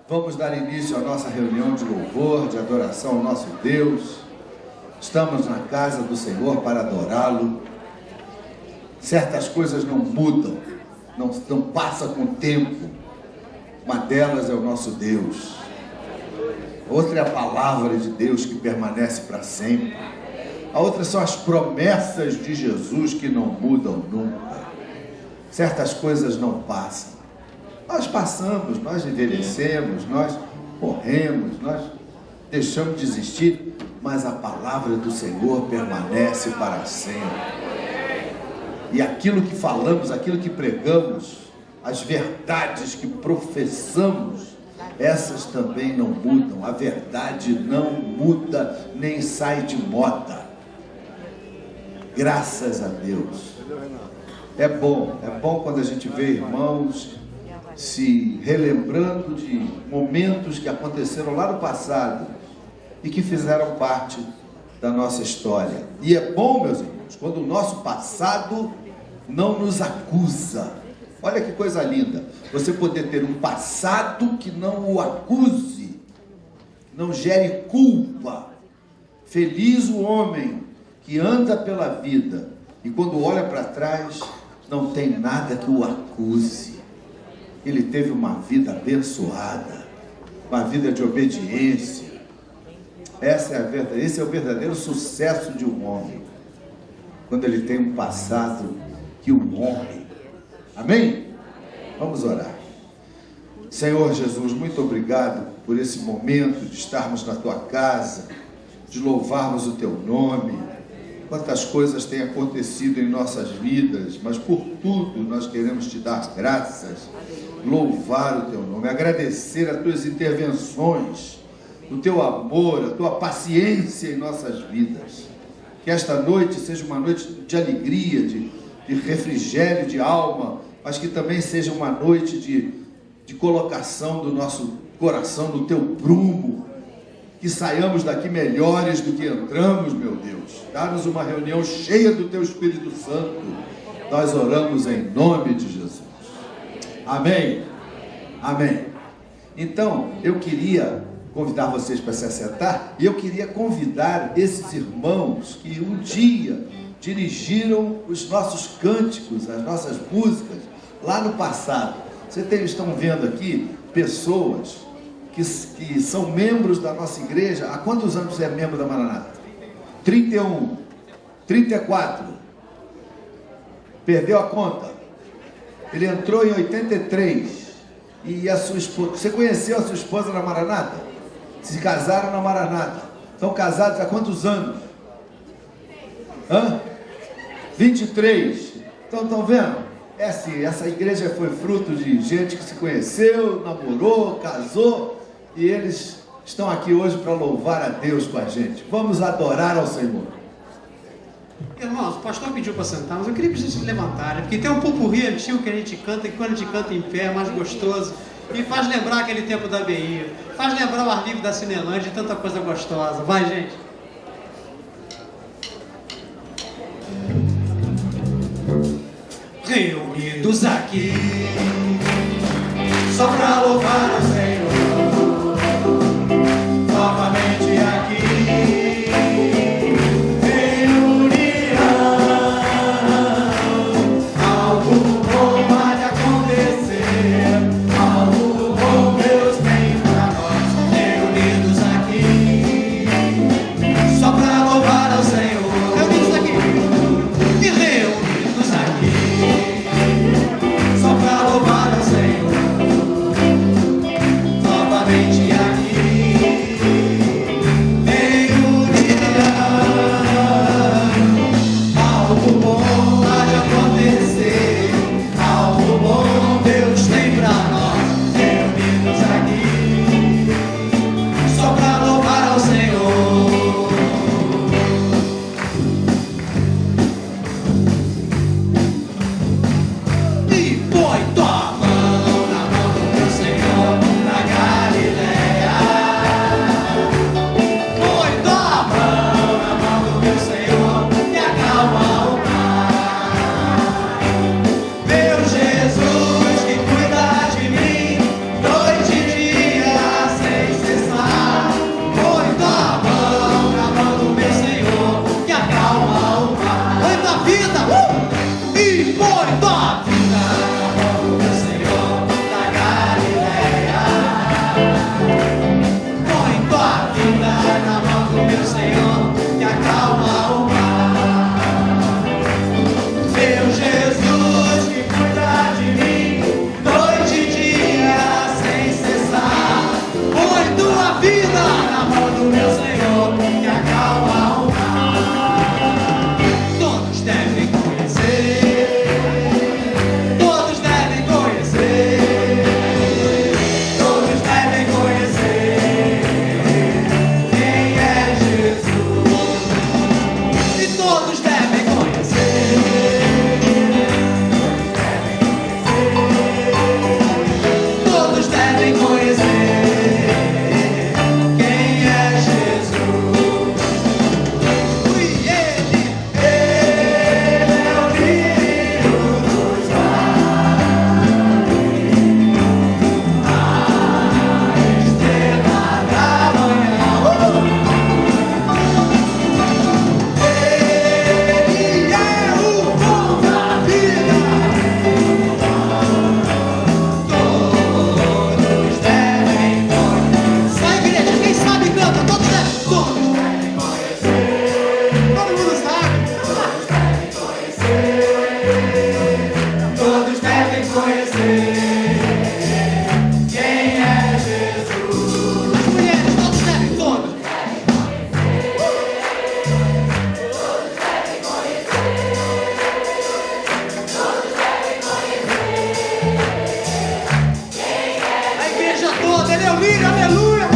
Vamos dar início à nossa reunião de louvor, de adoração ao nosso Deus. Estamos na casa do Senhor para adorá-lo. Certas coisas não mudam, não passam com o tempo. Uma delas é o nosso Deus. Outra é a palavra de Deus que permanece para sempre. A outra são as promessas de Jesus que não mudam nunca. Certas coisas não passam. Nós passamos, nós envelhecemos, nós morremos, nós deixamos de existir, mas a palavra do Senhor permanece para sempre. E aquilo que falamos, aquilo que pregamos, as verdades que professamos, essas também não mudam. A verdade não muda, nem sai de moda. Graças a Deus. É bom quando a gente vê irmãos se relembrando de momentos que aconteceram lá no passado e que fizeram parte da nossa história. E é bom, meus irmãos, quando o nosso passado não nos acusa. Olha que coisa linda, você poder ter um passado que não o acuse, não gere culpa. Feliz o homem que anda pela vida e quando olha para trás não tem nada que o acuse. Ele teve uma vida abençoada, uma vida de obediência. Esse é o verdadeiro sucesso de um homem, quando ele tem um passado que o honre. Amém? Vamos orar. Senhor Jesus, muito obrigado por esse momento de estarmos na tua casa, de louvarmos o teu nome. Quantas coisas têm acontecido em nossas vidas, mas por tudo nós queremos te dar graças, louvar o teu nome, agradecer as tuas intervenções, o teu amor, a tua paciência em nossas vidas. Que esta noite seja uma noite de alegria, de refrigério de alma, mas que também seja uma noite de colocação do nosso coração no teu prumo. Que saiamos daqui melhores do que entramos, meu Deus. Dá-nos uma reunião cheia do teu Espírito Santo. Nós oramos em nome de Jesus. Amém. Amém. Então, eu queria convidar vocês para se assentar e eu queria convidar esses irmãos que um dia dirigiram os nossos cânticos, as nossas músicas lá no passado. Vocês estão vendo aqui pessoas que são membros da nossa igreja. Há quantos anos você é membro da Maranata? 31, 34, perdeu a conta. Ele entrou em 83 e a sua esposa, você conheceu a sua esposa na Maranata? Se casaram na Maranata. Estão casados há quantos anos? 23. Então estão vendo? É assim, essa igreja foi fruto de gente que se conheceu, namorou, casou. E eles estão aqui hoje para louvar a Deus com a gente. Vamos adorar ao Senhor. Irmãos, o pastor pediu para sentar, mas eu queria que vocês se levantarem, porque tem um pupurri antigo que a gente canta, que quando a gente canta em pé é mais gostoso, e faz lembrar aquele tempo da BI, faz lembrar o ar livre da Cinelândia e tanta coisa gostosa. Vai, gente! Reunidos aqui, só para louvar o Senhor. Novamente aqui, em união, algo bom vai acontecer, algo bom Deus tem para nós. Reunidos aqui, só para louvar ao Senhor. Reunidos aqui, e reunidos aqui, só para louvar ao Senhor. Ele é o lírio, aleluia.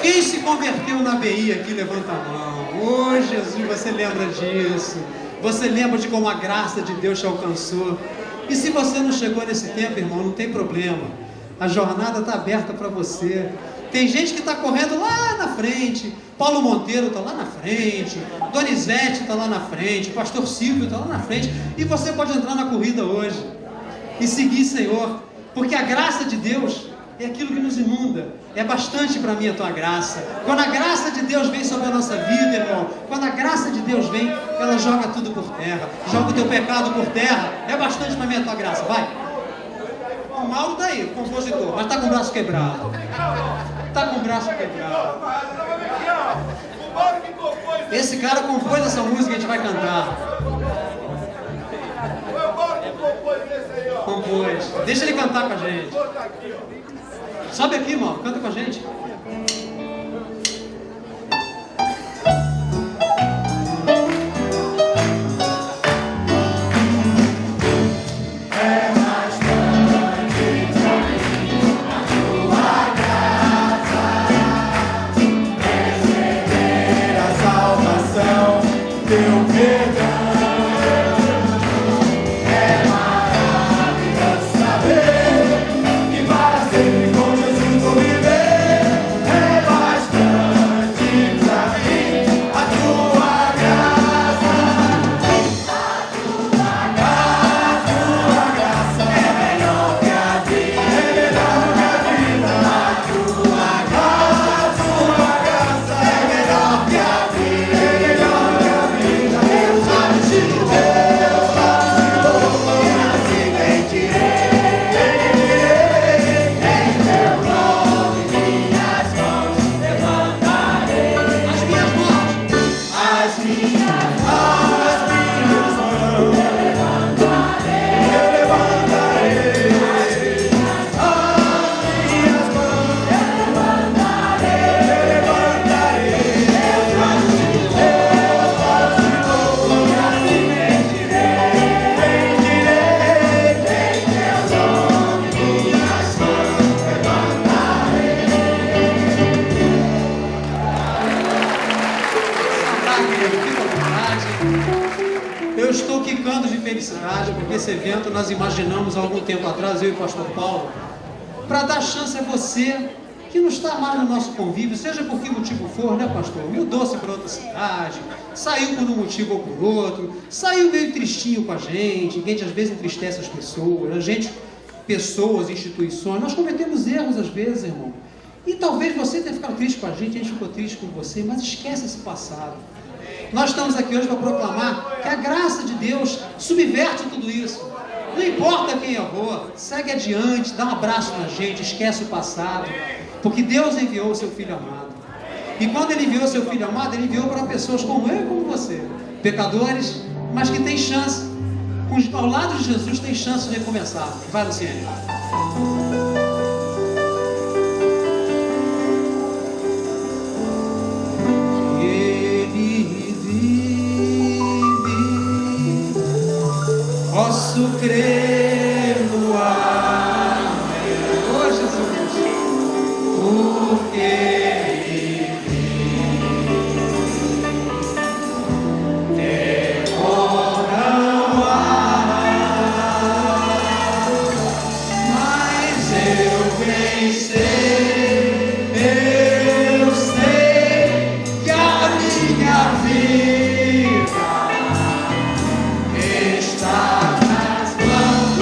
Quem se converteu na ABI aqui, levanta a mão. Oh, Jesus, você lembra disso. Você lembra de como a graça de Deus te alcançou. E se você não chegou nesse tempo, irmão, não tem problema. A jornada está aberta para você. Tem gente que está correndo lá na frente. Paulo Monteiro está lá na frente. Donizete está lá na frente. Pastor Silvio está lá na frente. E você pode entrar na corrida hoje e seguir, Senhor. Porque a graça de Deus é aquilo que nos inunda. É bastante para mim a tua graça. Quando a graça de Deus vem sobre a nossa vida, irmão, quando a graça de Deus vem, ela joga tudo por terra. Joga o teu pecado por terra. É bastante para mim a tua graça. Vai. O Mauro está aí, o compositor, mas está com o braço quebrado. Está com o braço quebrado. Esse cara compôs essa música que a gente vai cantar. Compôs. Deixa ele cantar com a gente. Sobe aqui, irmão, canta com a gente. É bastante pra mim a tua graça, receber a salvação, teu perdão. Porque esse evento nós imaginamos há algum tempo atrás, eu e o pastor Paulo, para dar chance a você que não está mais no nosso convívio, seja por que motivo for, né, pastor? Mudou-se para outra cidade, saiu por um motivo ou por outro, saiu meio tristinho com a gente às vezes entristece as pessoas, pessoas, instituições, nós cometemos erros às vezes, irmão. E talvez você tenha ficado triste com a gente ficou triste com você, mas esquece esse passado. Nós estamos aqui hoje para proclamar que a graça de Deus subverte tudo isso. Não importa quem errou, segue adiante, dá um abraço na gente, esquece o passado, porque Deus enviou o seu Filho amado. E quando Ele enviou o seu Filho amado, Ele enviou para pessoas como eu e como você, pecadores, mas que têm chance, ao lado de Jesus tem chance de recomeçar. Vai, Luciane. Posso crer no amém, oh Jesus, porque Ele temor não há, mas eu venci. Eu sei que a minha vida está nas mãos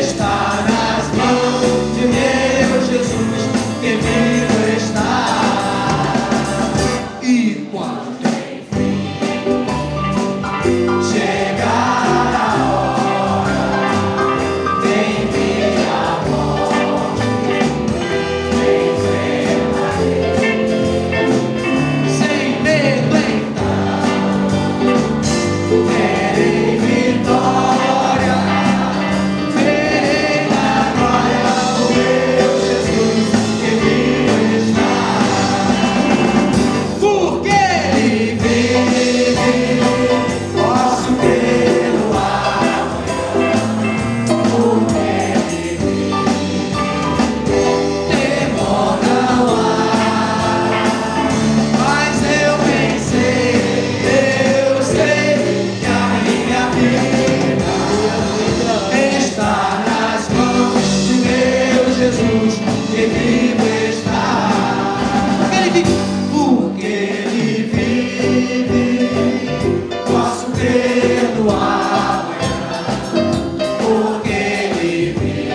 está nas mãos de meu Jesus, que vivo está. E quando Chegar a hora, vem minha morte, sem medo então, terei vitória, verei na glória o meu Jesus, que vivo está. porque Ele vive, posso crer no amanhã, porque Ele vive, temor não há, mas eu bem sei que a minha vida está nas mãos de meu Jesus, que vivo está. porque ele vive. Porque Ele vive, posso crer no amanhã, porque Ele vive,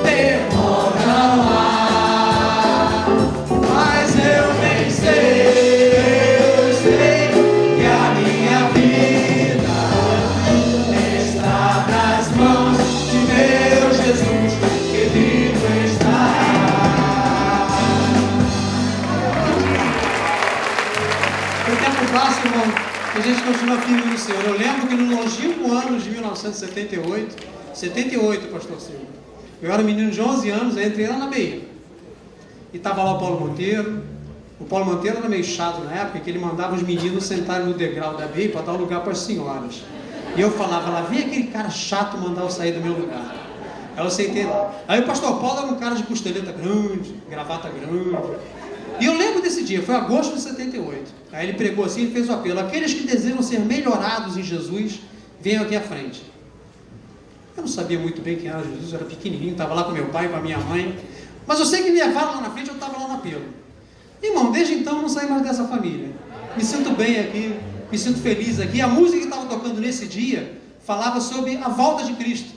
temor não há, mas eu bem sei que a minha vida está nas mãos de meu Jesus, que vivo está. O tempo passa, irmão, e a gente continua firme no Senhor. Eu lembro que no longínquo ano de 78, pastor Silvio, eu era um menino de 11 anos, eu entrei lá na BI. E estava lá o Paulo Monteiro. O Paulo Monteiro era meio chato na época, que ele mandava os meninos sentarem no degrau da BI para dar um lugar para as senhoras. E eu falava lá, vem aquele cara chato mandar eu sair do meu lugar. Aí eu sentei lá. Aí o pastor Paulo era um cara de costeleta grande, gravata grande. E eu lembro desse dia, foi agosto de 78. Aí ele pregou assim e fez o apelo: aqueles que desejam ser melhorados em Jesus, venham aqui à frente. Eu não sabia muito bem quem era Jesus, eu era pequenininho, estava lá com meu pai, com a minha mãe. Mas eu sei que me levaram lá na frente, eu estava lá no apelo. Irmão, desde então eu não saí mais dessa família. Me sinto bem aqui, me sinto feliz aqui. A música que estava tocando nesse dia falava sobre a volta de Cristo,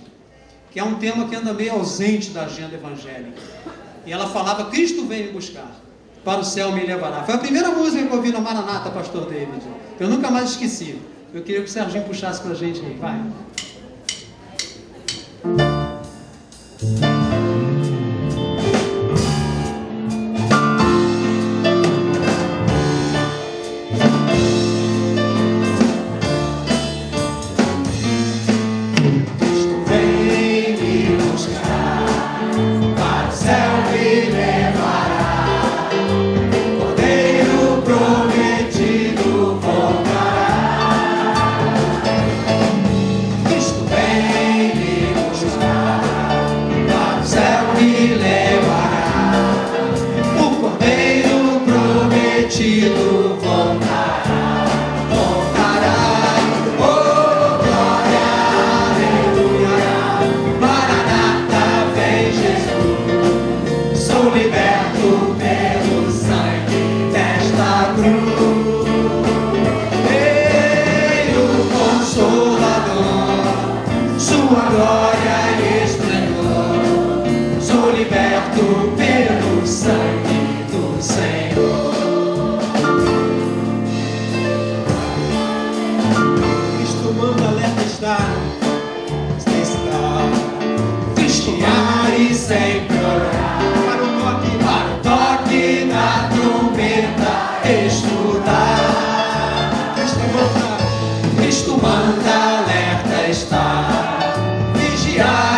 que é um tema que anda meio ausente da agenda evangélica. E ela falava: Cristo vem me buscar, para o céu me levará. Foi a primeira música que eu ouvi no Maranata, pastor David. Eu nunca mais esqueci. Eu queria que o Serginho puxasse pra gente aí. Vai. Cristo vem me buscar, para o céu me levará, Cordeiro prometido voltará. Cristo vem me buscar, para o céu me levará, o Cordeiro prometido voltará. Sou liberto pelo sangue desta cruz. Ei, o Consolador, sua glória e esplendor. Sou liberto pelo sangue do Senhor. Cristo manda, alerta está. Cristiar e sempre orar, para o toque da trombeta estudar. Cristo manda, alerta está, vigiar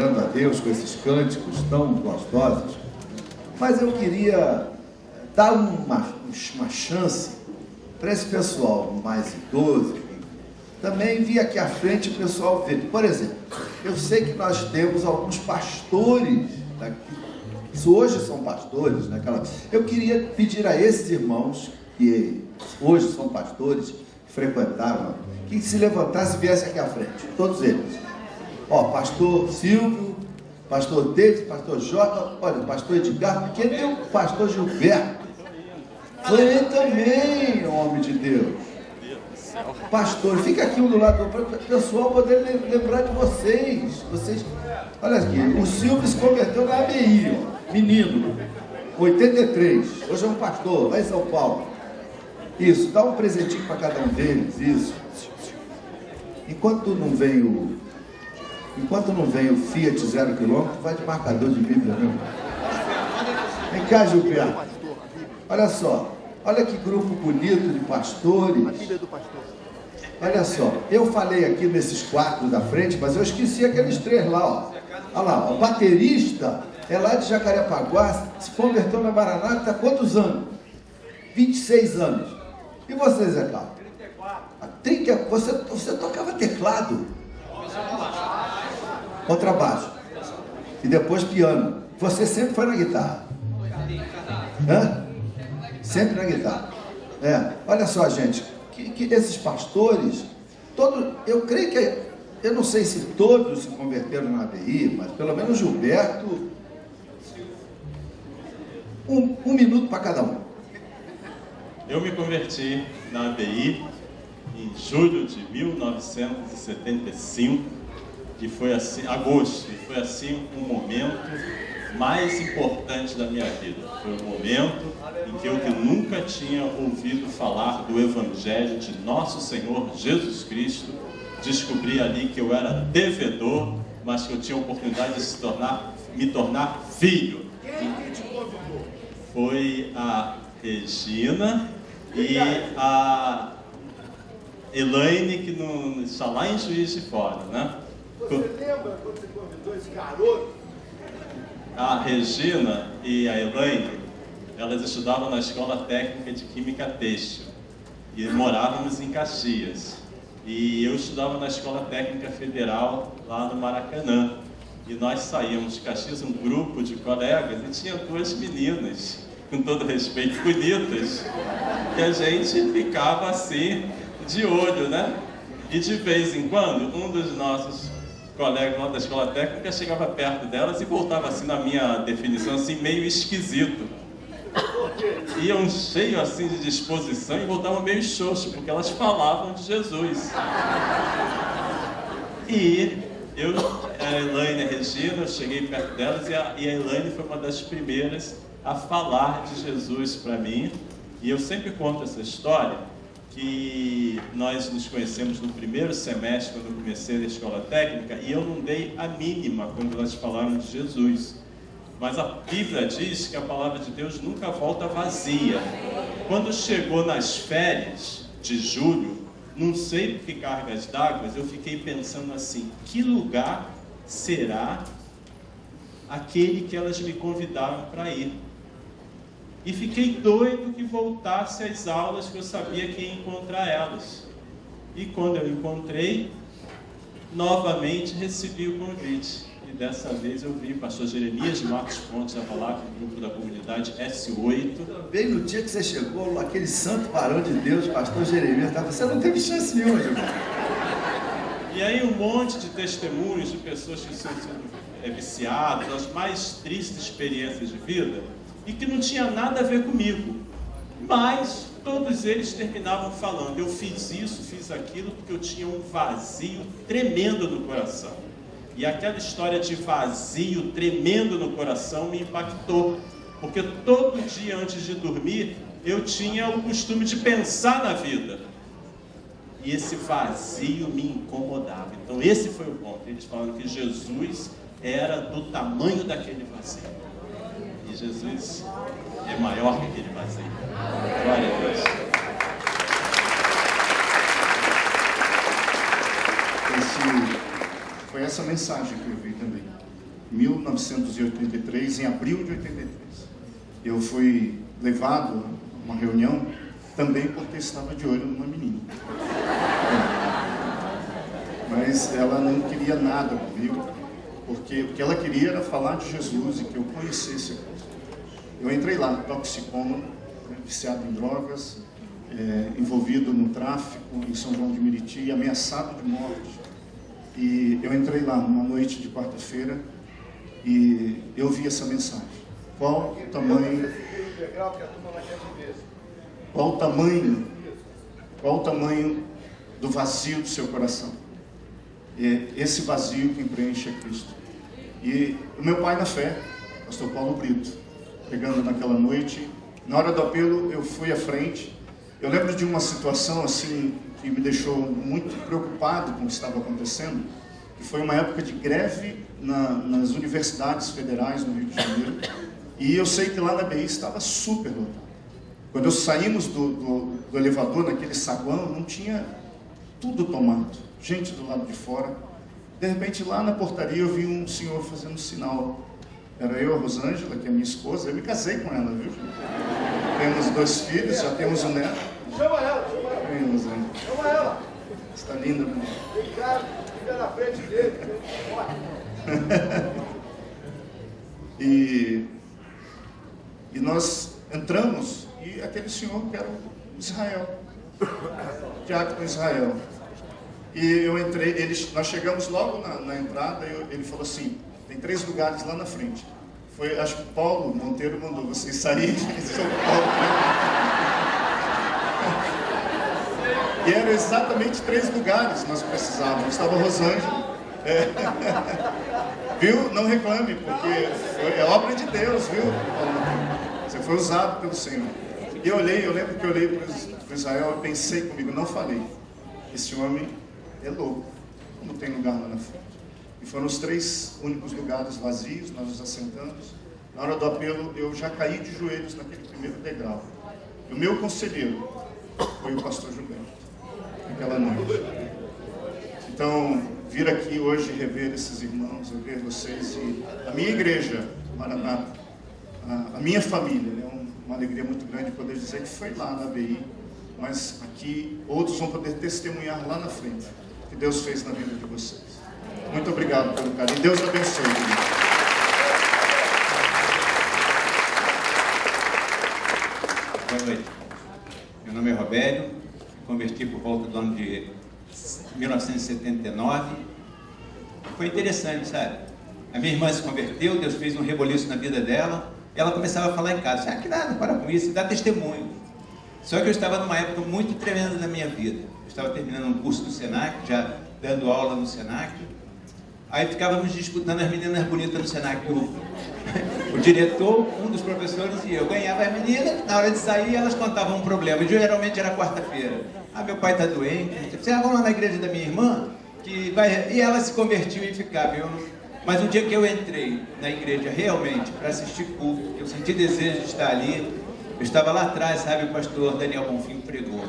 adorando a Deus com esses cânticos tão gostosos, mas eu queria dar uma chance para esse pessoal mais idoso, também vir aqui à frente o pessoal ver. Por exemplo, eu sei que nós temos alguns pastores daqui, que hoje são pastores, eu queria pedir a esses irmãos que hoje são pastores, que frequentaram, que se levantassem e viessem aqui à frente, todos eles. Ó, pastor Silvio, pastor David, pastor Jota, olha, pastor Edgar, porque tem o pastor Gilberto. Foi ele também, homem de Deus. Pastor, fica aqui um do lado para o pessoal poder lembrar de vocês. Olha aqui, o Silvio se converteu na ABI, ó, menino, 83. Hoje é um pastor, lá em São Paulo. Isso, dá um presentinho para cada um deles, isso. Enquanto não vem o Fiat 0 km, vai de marcador de Bíblia, né? Vem cá, Gilberto. Olha só, olha que grupo bonito de pastores. Olha só, eu falei aqui nesses 4 da frente, mas eu esqueci aqueles 3 lá, ó. Olha lá, o baterista é lá de Jacarepaguá, se converteu na Maranata, está há quantos anos? 26 anos. E você, Zé Carlos? 34. Você tocava teclado? Contrabaixo. E depois piano. Você sempre foi na guitarra? Hã? Sempre na guitarra. Olha só, gente, que esses pastores, eu creio que, eu não sei se todos se converteram na ABI, mas pelo menos Gilberto, um minuto para cada um. Eu me converti na ABI em julho de 1975, e foi assim, agosto, e foi assim um momento mais importante da minha vida. Foi um momento em que eu nunca tinha ouvido falar do Evangelho de Nosso Senhor Jesus Cristo, descobri ali que eu era devedor, mas que eu tinha a oportunidade de me tornar filho. Quem te convidou? Foi a Regina e a Elaine, que está lá em Juiz de Fora, né? Você lembra quando você convidou esse garoto? A Regina e a Elaine, elas estudavam na Escola Técnica de Química Têxtil e morávamos em Caxias. E eu estudava na Escola Técnica Federal lá no Maracanã. E nós saíamos de Caxias, um grupo de colegas, e tinha 2 meninas, com todo respeito, bonitas, que a gente ficava assim, de olho, né? E de vez em quando, um dos nossos colegas lá da Escola Técnica chegava perto delas e voltava assim, na minha definição, assim, meio esquisito. Iam cheio assim de disposição e voltavam meio xoxo, porque elas falavam de Jesus. E eu, a Elaine e a Regina, eu cheguei perto delas e a Elaine foi uma das primeiras a falar de Jesus para mim. E eu sempre conto essa história, que nós nos conhecemos no primeiro semestre, quando eu comecei a escola técnica, e eu não dei a mínima quando elas falaram de Jesus. Mas a Bíblia diz que a palavra de Deus nunca volta vazia. Quando chegou nas férias de julho, não sei por que cargas d'água, eu fiquei pensando assim, que lugar será aquele que elas me convidaram para ir? E fiquei doido que voltasse às aulas, que eu sabia que ia encontrar elas. E quando eu encontrei, novamente recebi o convite. E dessa vez eu vi o pastor Jeremias de Marcos Pontes a falar com o grupo da comunidade S8. Bem no dia que você chegou, aquele santo varão de Deus, pastor Jeremias, você não teve chance nenhuma, irmão. E aí um monte de testemunhos de pessoas que são viciadas, as mais tristes experiências de vida, e que não tinha nada a ver comigo, mas todos eles terminavam falando, eu fiz isso, fiz aquilo, porque eu tinha um vazio tremendo no coração. E aquela história de vazio tremendo no coração me impactou, porque todo dia antes de dormir, eu tinha o costume de pensar na vida. E esse vazio me incomodava. Então esse foi o ponto. Eles falaram que Jesus era do tamanho daquele vazio. E Jesus é maior que aquele vazio. Glória a Deus. Foi essa mensagem que eu vi também. 1983, em abril de 83. Eu fui levado a uma reunião também porque estava de olho numa menina. Mas ela não queria nada comigo, porque o que ela queria era falar de Jesus e que eu conhecesse a Cristo. Eu entrei lá, toxicômano, viciado em drogas, envolvido no tráfico em São João de Meriti, ameaçado de morte. E eu entrei lá numa noite de quarta-feira e eu vi essa mensagem. Qual o tamanho do vazio do seu coração? Esse vazio que preenche a Cristo. E o meu pai na fé, pastor Paulo Brito, pregando naquela noite, na hora do apelo eu fui à frente. Eu lembro de uma situação assim que me deixou muito preocupado com o que estava acontecendo, que foi uma época de greve nas universidades federais no Rio de Janeiro, e eu sei que lá na BI estava super lotado. Quando saímos do elevador, naquele saguão, não tinha tudo tomado, gente do lado de fora. De repente, lá na portaria, eu vi um senhor fazendo sinal. Era eu, a Rosângela, que é minha esposa. Eu me casei com ela, viu? Temos 2 filhos, já temos um neto. Chama ela. Vem, Rosângela. Chama ela. Está linda, né? Fica na frente dele. E nós entramos, e aquele senhor que era o Israel, diácono Israel. E eu entrei, nós chegamos logo na entrada, e ele falou assim, tem 3 lugares lá na frente. Foi, acho que o Paulo Monteiro mandou vocês saírem, São Paulo. E eram exatamente 3 lugares que nós precisávamos. Estava a Rosângela. Viu? Não reclame, porque é obra de Deus, viu? Você foi usado pelo Senhor. E eu lembro que eu olhei para o Israel e pensei comigo, não falei. Esse homem é louco, como tem lugar lá na frente. E foram os 3 únicos lugares vazios, nós nos assentamos. Na hora do apelo, eu já caí de joelhos naquele primeiro degrau. E o meu conselheiro foi o pastor Gilberto, naquela noite. Então, vir aqui hoje rever esses irmãos, rever vocês e a minha igreja, Maranata, a minha família, é uma alegria muito grande poder dizer que foi lá na BI, mas aqui outros vão poder testemunhar lá na frente o que Deus fez na vida de vocês. Muito obrigado pelo carinho. Deus abençoe. Boa noite. Meu nome é Robério, converti por volta do ano de 1979. Foi interessante, sabe? A minha irmã se converteu, Deus fez um reboliço na vida dela, e ela começava a falar em casa, que nada, para com isso, dá testemunho. Só que eu estava numa época muito tremenda da minha vida. Eu estava terminando um curso do Senac, já dando aula no Senac. Aí ficávamos disputando as meninas bonitas no Senac. O diretor, um dos professores e eu ganhava as meninas, na hora de sair elas contavam um problema. E geralmente era quarta-feira. Meu pai está doente. Vamos lá na igreja da minha irmã, que vai... E ela se convertiu e ficava. Mas um dia que eu entrei na igreja realmente para assistir culto, eu senti desejo de estar ali. Eu estava lá atrás, sabe, o pastor Daniel Bonfim pregou.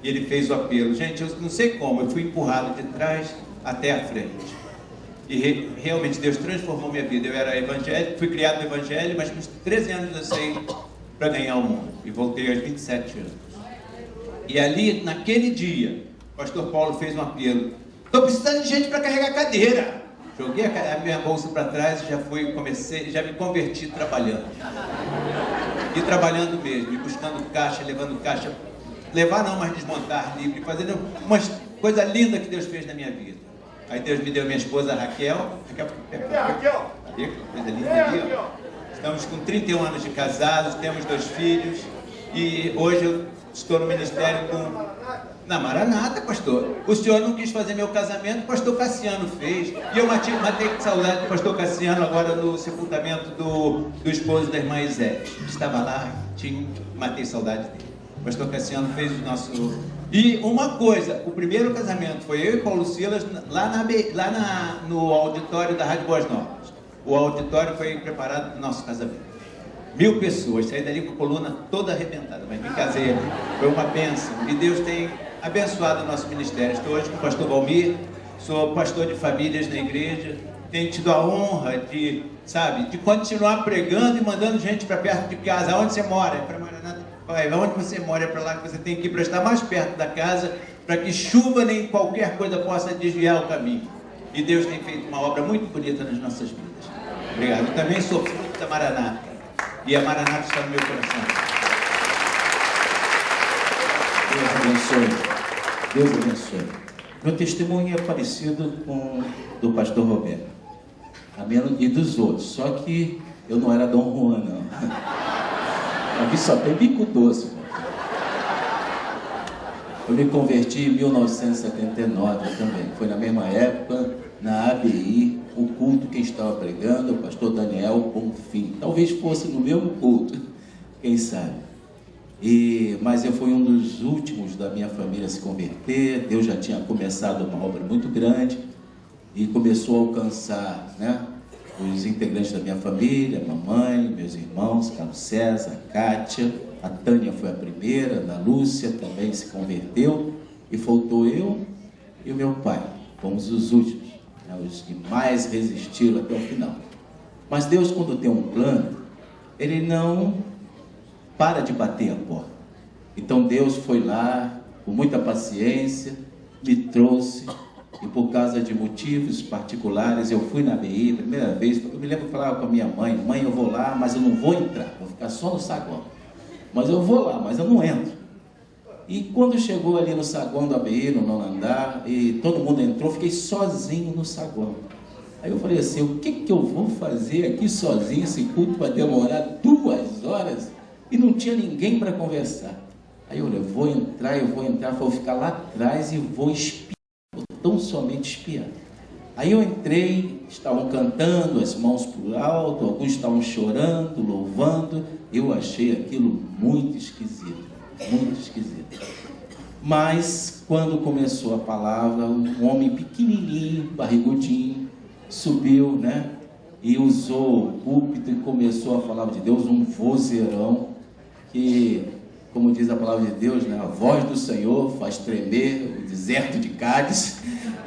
E ele fez o apelo. Gente, eu não sei como, eu fui empurrado de trás até a frente. E realmente Deus transformou minha vida. Eu era evangélico, fui criado no evangelho, mas com 13 anos eu saí para ganhar o mundo. E voltei aos 27 anos. E ali, naquele dia, o pastor Paulo fez um apelo. Estou precisando de gente para carregar cadeira. Joguei a minha bolsa para trás e já me converti trabalhando. E trabalhando mesmo, e buscando caixa, levando caixa. Levar não, mas desmontar livre, fazendo uma coisa linda que Deus fez na minha vida. Aí Deus me deu minha esposa Raquel. Raquel? Coisa linda aqui, ó. Estamos com 31 anos de casados, temos 2 filhos. E hoje eu estou no ministério na Maranata, pastor. O senhor não quis fazer meu casamento, o pastor Cassiano fez. E eu matei saudade do pastor Cassiano agora no sepultamento do esposo da irmã Isete. Estava lá, matei saudade dele. O pastor Cassiano fez o nosso... E uma coisa, o primeiro casamento foi eu e Paulo Silas lá no auditório da Rádio Boas Novas. O auditório foi preparado para o nosso casamento. 1000 pessoas, saí dali com a coluna toda arrebentada, mas me casei ali. Foi uma bênção. E Deus tem abençoado o nosso ministério. Estou hoje com o pastor Valmir, sou pastor de famílias na igreja tenho tido a honra de, sabe, de continuar pregando e mandando gente para perto de casa. Aonde você mora? É para Maranata. Pai, onde você mora é para lá que você tem que ir para estar mais perto da casa, para que chuva nem qualquer coisa possa desviar o caminho. E Deus tem feito uma obra muito bonita nas nossas vidas. Obrigado. Eu também sou fruto da Maranata. E a Maranata está no meu coração. Deus abençoe. Deus abençoe. Meu testemunho é parecido com o do pastor Roberto. E dos outros. Só que eu não era Dom Juan, não. Aqui só tem bico doce. Eu me converti em 1979 também. Foi na mesma época, na ABI, o culto que estava pregando, o pastor Daniel Bonfim. Talvez fosse no mesmo culto, quem sabe. Mas eu fui um dos últimos da minha família a se converter. Deus já tinha começado uma obra muito grande e começou a alcançar, né, os integrantes da minha família, mamãe, meus irmãos, Carlos César, Kátia, a Tânia foi a primeira, a Lúcia também se converteu, e faltou eu e o meu pai. Fomos os últimos, né, os que mais resistiram até o final. Mas Deus, quando tem um plano, Ele não para de bater a porta. Então Deus foi lá, com muita paciência, me trouxe, e por causa de motivos particulares, eu fui na ABI, primeira vez. Eu me lembro que falava com a minha mãe: mãe, eu vou lá, mas eu não vou entrar, vou ficar só no saguão. Mas eu vou lá, mas eu não entro. E quando chegou ali no saguão da ABI, no 9º andar, e todo mundo entrou, fiquei sozinho no saguão. Aí eu falei assim: o que eu vou fazer aqui sozinho? Esse culto vai demorar 2 horas e não tinha ninguém para conversar. Aí eu falei: eu vou entrar, vou ficar lá atrás e vou espiar, tão somente espiar. Aí eu entrei, estavam cantando, as mãos por alto, alguns estavam chorando, louvando. Eu achei aquilo muito esquisito, muito esquisito. Mas quando começou a palavra, um homem pequenininho, barrigudinho, subiu, né, e usou o púlpito e começou a falar de Deus, um vozeirão, que, como diz a palavra de Deus, né, a voz do Senhor faz tremer o deserto de Cádiz.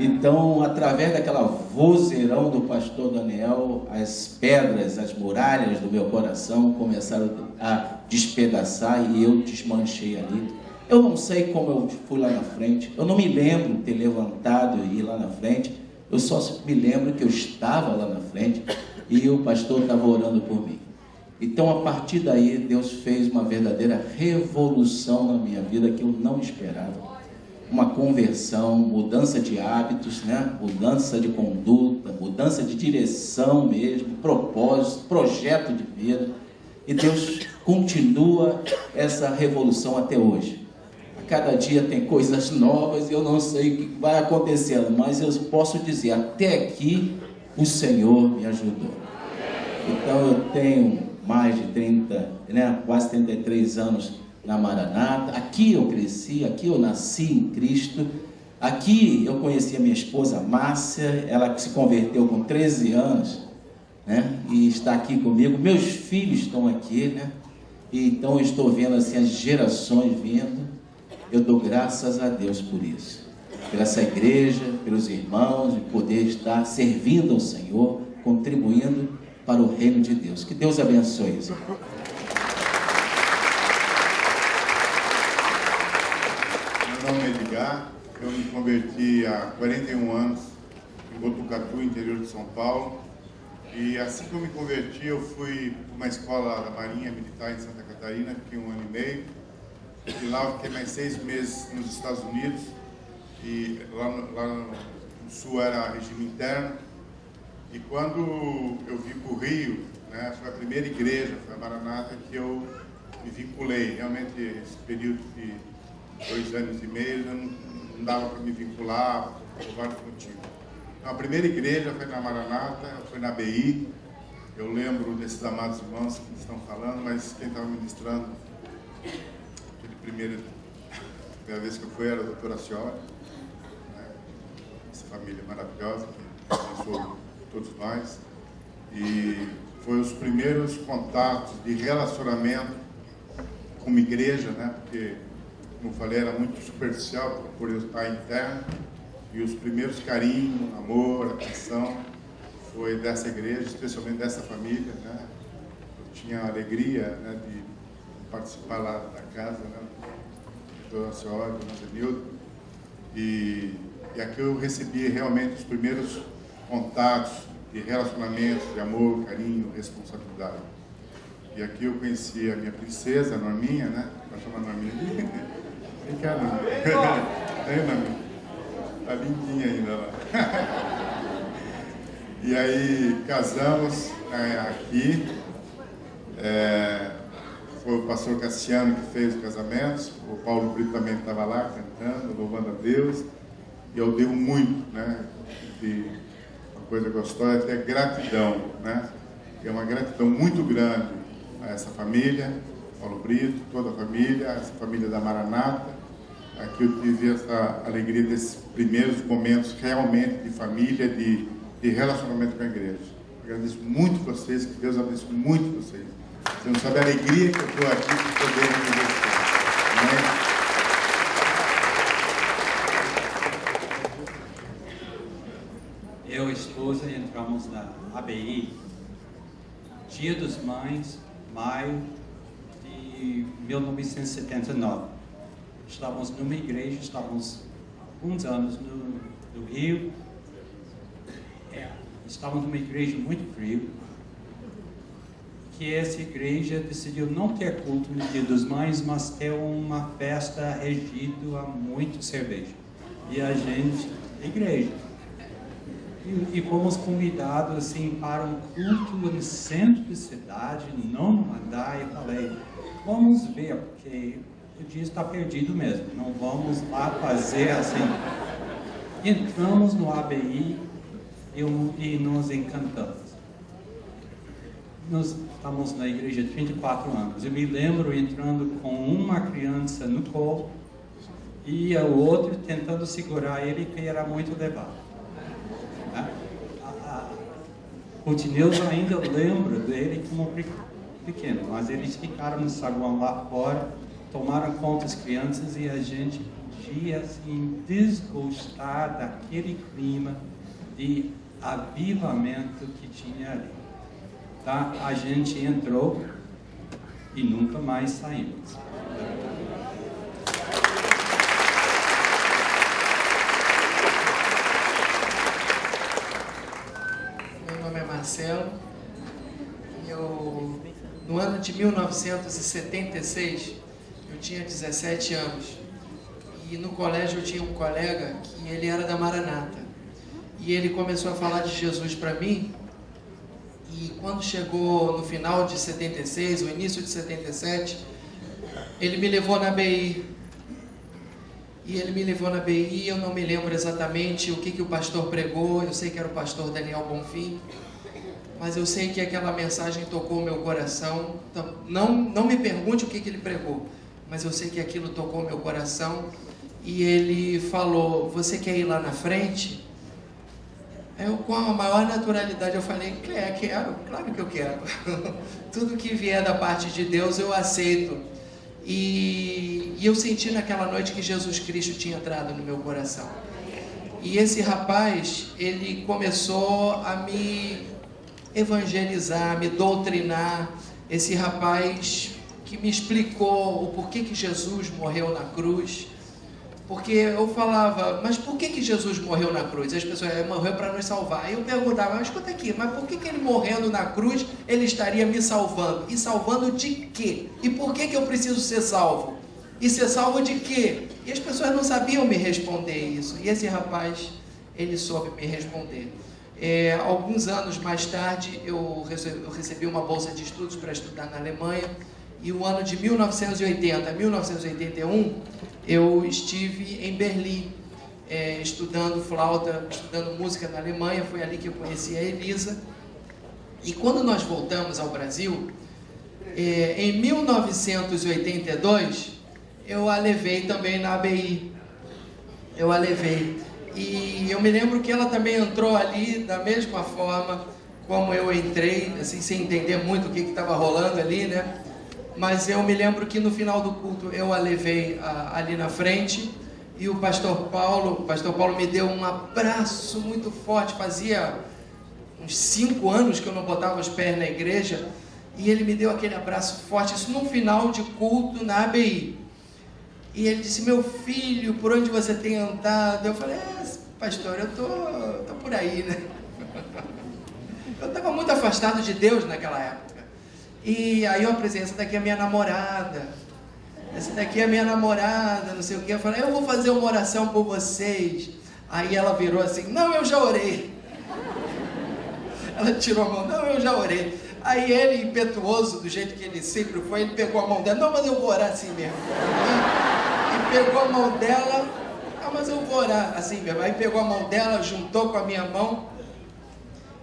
Então, através daquela vozeirão do pastor Daniel, as pedras, as muralhas do meu coração começaram a despedaçar e eu desmanchei ali. Eu não sei como eu fui lá na frente, eu não me lembro de ter levantado e ir lá na frente, eu só me lembro que eu estava lá na frente e o pastor estava orando por mim. Então, a partir daí, Deus fez uma verdadeira revolução na minha vida que eu não esperava. Uma conversão, mudança de hábitos, né? Mudança de conduta, mudança de direção mesmo, propósito, projeto de vida. E Deus continua essa revolução até hoje. A cada dia tem coisas novas e eu não sei o que vai acontecendo, mas eu posso dizer, até aqui o Senhor me ajudou. Então eu tenho mais de 30, né, quase 33 anos na Maranata. Aqui eu cresci, aqui eu nasci em Cristo. Aqui eu conheci a minha esposa Márcia, ela que se converteu com 13 anos, né, e está aqui comigo. Meus filhos estão aqui, né, e então eu estou vendo assim as gerações vindo. Eu dou graças a Deus por isso, por essa igreja, pelos irmãos, de poder estar servindo ao Senhor, contribuindo para o reino de Deus. Que Deus abençoe. Meu nome é Edgar, eu me converti há 41 anos em Botucatu, interior de São Paulo. E assim que eu me converti, eu fui para uma escola da Marinha Militar em Santa Catarina, fiquei 1 ano e meio. E lá eu fiquei mais 6 meses nos Estados Unidos. E lá no Sul era regime interno. E quando eu vim para o Rio, né, foi a primeira igreja, foi a Maranata, que eu me vinculei. Realmente, esse período de 2 anos e meio, eu não dava para me vincular por vários motivos. Então, a primeira igreja foi na Maranata, foi na ABI. Eu lembro desses amados irmãos que estão falando, mas quem estava ministrando, a primeira vez que eu fui era a doutora Ciora, né, essa família maravilhosa que abençoou todos nós, e foi os primeiros contatos de relacionamento com uma igreja, né, porque, como eu falei, era muito superficial por eu estar interno, e os primeiros carinhos, amor, atenção, foi dessa igreja, especialmente dessa família, né? Eu tinha a alegria, né, de participar lá da casa, né? Dona Senhora, Dona Zenildo, e aqui eu recebi realmente os primeiros contatos de relacionamentos, de amor, carinho, responsabilidade. E aqui eu conheci a minha princesa, a Norminha, né? Vai chamar Norminha. Vem cá, Norminha. Vem, Norminha. Tá lindinha ainda lá. E aí casamos aqui. Foi o pastor Cassiano que fez os casamentos. O Paulo Brito também estava lá cantando, louvando a Deus. E eu devo muito, né? De uma coisa gostosa, até gratidão, né? E é uma gratidão muito grande a essa família, Paulo Brito, toda a família, essa família da Maranata. Aqui eu tive essa alegria desses primeiros momentos realmente de família, de relacionamento com a igreja. Agradeço muito vocês, que Deus abençoe muito vocês. Você não sabe a alegria que eu estou aqui por poder viver isso. Amém? Eu e a esposa entramos na ABI, Dia dos Mães, maio de 1979. Estávamos numa igreja, estávamos alguns anos no Rio. Estávamos numa igreja muito fria, que essa igreja decidiu não ter culto no Dia dos Mães, mas ter uma festa regida a muito cerveja. E a gente, igreja. E fomos convidados assim para um culto no centro da cidade, não no andar. Eu falei, vamos ver, porque o dia está perdido mesmo, não vamos lá fazer assim. Entramos no ABI e nos encantamos. Nós estamos na igreja há 34 anos. Eu me lembro entrando com uma criança no colo e o outro tentando segurar ele, que era muito levado. O Tineuso ainda lembra dele como pequeno, mas eles ficaram no saguão lá fora, tomaram conta das crianças e a gente podia assim, desgostar daquele clima de avivamento que tinha ali. Tá? A gente entrou e nunca mais saímos. Marcelo, no ano de 1976, eu tinha 17 anos e no colégio eu tinha um colega que ele era da Maranata e ele começou a falar de Jesus para mim e quando chegou no final de 76, o início de 77, ele me levou na BI. E ele me levou na BI, eu não me lembro exatamente o que o pastor pregou, eu sei que era o pastor Daniel Bonfim, mas eu sei que aquela mensagem tocou o meu coração. Então, não me pergunte o que ele pregou, mas eu sei que aquilo tocou o meu coração. E ele falou, você quer ir lá na frente? Eu, com a maior naturalidade, eu falei, quero, claro que eu quero. Tudo que vier da parte de Deus eu aceito. E eu senti naquela noite que Jesus Cristo tinha entrado no meu coração. E esse rapaz, ele começou a me evangelizar, me doutrinar. Esse rapaz que me explicou o porquê que Jesus morreu na cruz. Porque eu falava, mas por que Jesus morreu na cruz? As pessoas, ele morreu para nos salvar. Aí eu perguntava, mas escuta aqui, mas por que ele morrendo na cruz, ele estaria me salvando? E salvando de quê? E por que eu preciso ser salvo? E ser salvo de quê? E as pessoas não sabiam me responder isso. E esse rapaz, ele soube me responder. Alguns anos mais tarde, eu recebi uma bolsa de estudos para estudar na Alemanha. E o ano de 1980 a 1981, eu estive em Berlim, estudando flauta, estudando música na Alemanha. Foi ali que eu conheci a Elisa. E quando nós voltamos ao Brasil, em 1982, eu a levei também na ABI. Eu a levei. E eu me lembro que ela também entrou ali da mesma forma como eu entrei, assim, sem entender muito o que estava rolando ali, né? Mas eu me lembro que no final do culto eu a levei ali na frente e o pastor Paulo me deu um abraço muito forte, fazia uns 5 anos que eu não botava os pés na igreja, e ele me deu aquele abraço forte, isso num final de culto na ABI. E ele disse, meu filho, por onde você tem andado? Eu falei, pastor, eu tô por aí, né? Eu estava muito afastado de Deus naquela época. E aí eu apresentei, essa daqui é minha namorada. Essa daqui é minha namorada, não sei o que. Eu falei, eu vou fazer uma oração por vocês. Aí ela virou assim, não, eu já orei. Ela tirou a mão, não, eu já orei. Aí ele, impetuoso, do jeito que ele sempre foi, ele pegou a mão dela, não, mas eu vou orar assim mesmo. E pegou a mão dela, mas eu vou orar assim mesmo. Aí pegou a mão dela, juntou com a minha mão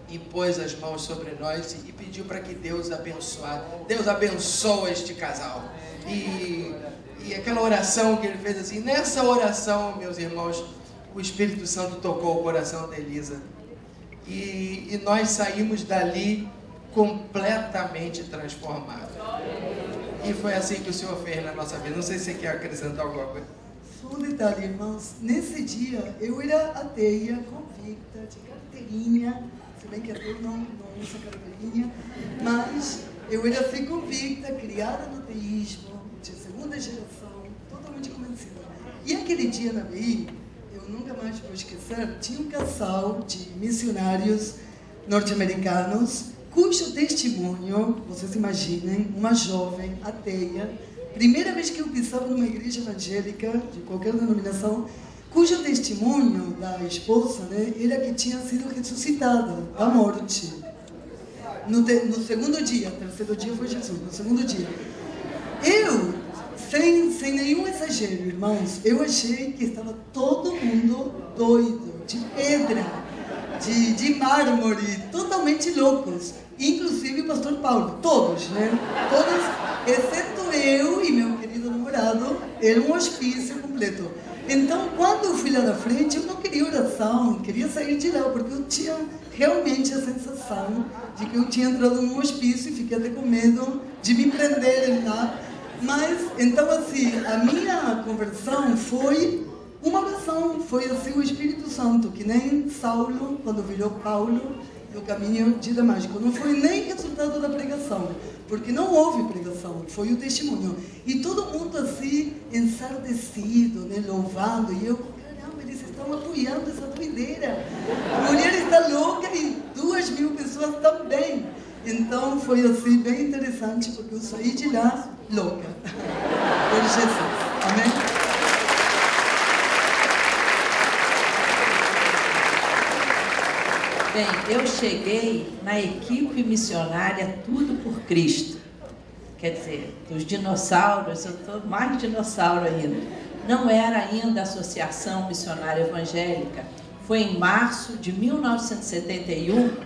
e pôs as mãos sobre nós e pediu para que Deus abençoasse. Deus abençoa este casal. E aquela oração que ele fez assim, nessa oração, meus irmãos, o Espírito Santo tocou o coração da Elisa. E nós saímos dali completamente transformados. E foi assim que o Senhor fez na nossa vida. Não sei se você quer acrescentar alguma coisa. Só um detalhe, irmãos. Nesse dia, eu era ateia, convicta, de carteirinha. Se bem que ateu não usa carteirinha. Mas eu era assim convicta, criada no ateísmo, de segunda geração, totalmente convencida. E aquele dia na BI, eu nunca mais vou esquecer, tinha um casal de missionários norte-americanos, cujo testemunho, vocês imaginem, uma jovem ateia, primeira vez que eu pisava numa igreja evangélica, de qualquer denominação, cujo testemunho da esposa, né, era que tinha sido ressuscitada da morte. No segundo dia, terceiro dia foi Jesus, no segundo dia. Eu, sem nenhum exagero, irmãos, eu achei que estava todo mundo doido, de pedra, de mármore, totalmente loucos. Inclusive o pastor Paulo, todos, né? Todos, exceto eu e meu querido namorado, era um hospício completo. Então, quando eu fui lá na frente, eu não queria oração, queria sair de lá, porque eu tinha realmente a sensação de que eu tinha entrado num hospício e fiquei até com medo de me prenderem lá. Mas, então assim, a minha conversão foi uma oração, foi assim o Espírito Santo, que nem Saulo, quando virou Paulo, no caminho de Damasco. Não foi nem resultado da pregação, porque não houve pregação, foi o testemunho. E todo mundo assim, ensardecido, né, louvando, e eu, caramba, eles estão apoiando essa doideira. A mulher está louca e 2.000 pessoas também. Então foi assim, bem interessante, porque eu saí de lá louca, por Jesus. Amém? Bem, eu cheguei na equipe missionária Tudo por Cristo. Quer dizer, dos dinossauros, eu estou mais dinossauro ainda. Não era ainda a Associação Missionária Evangélica. Foi em março de 1971,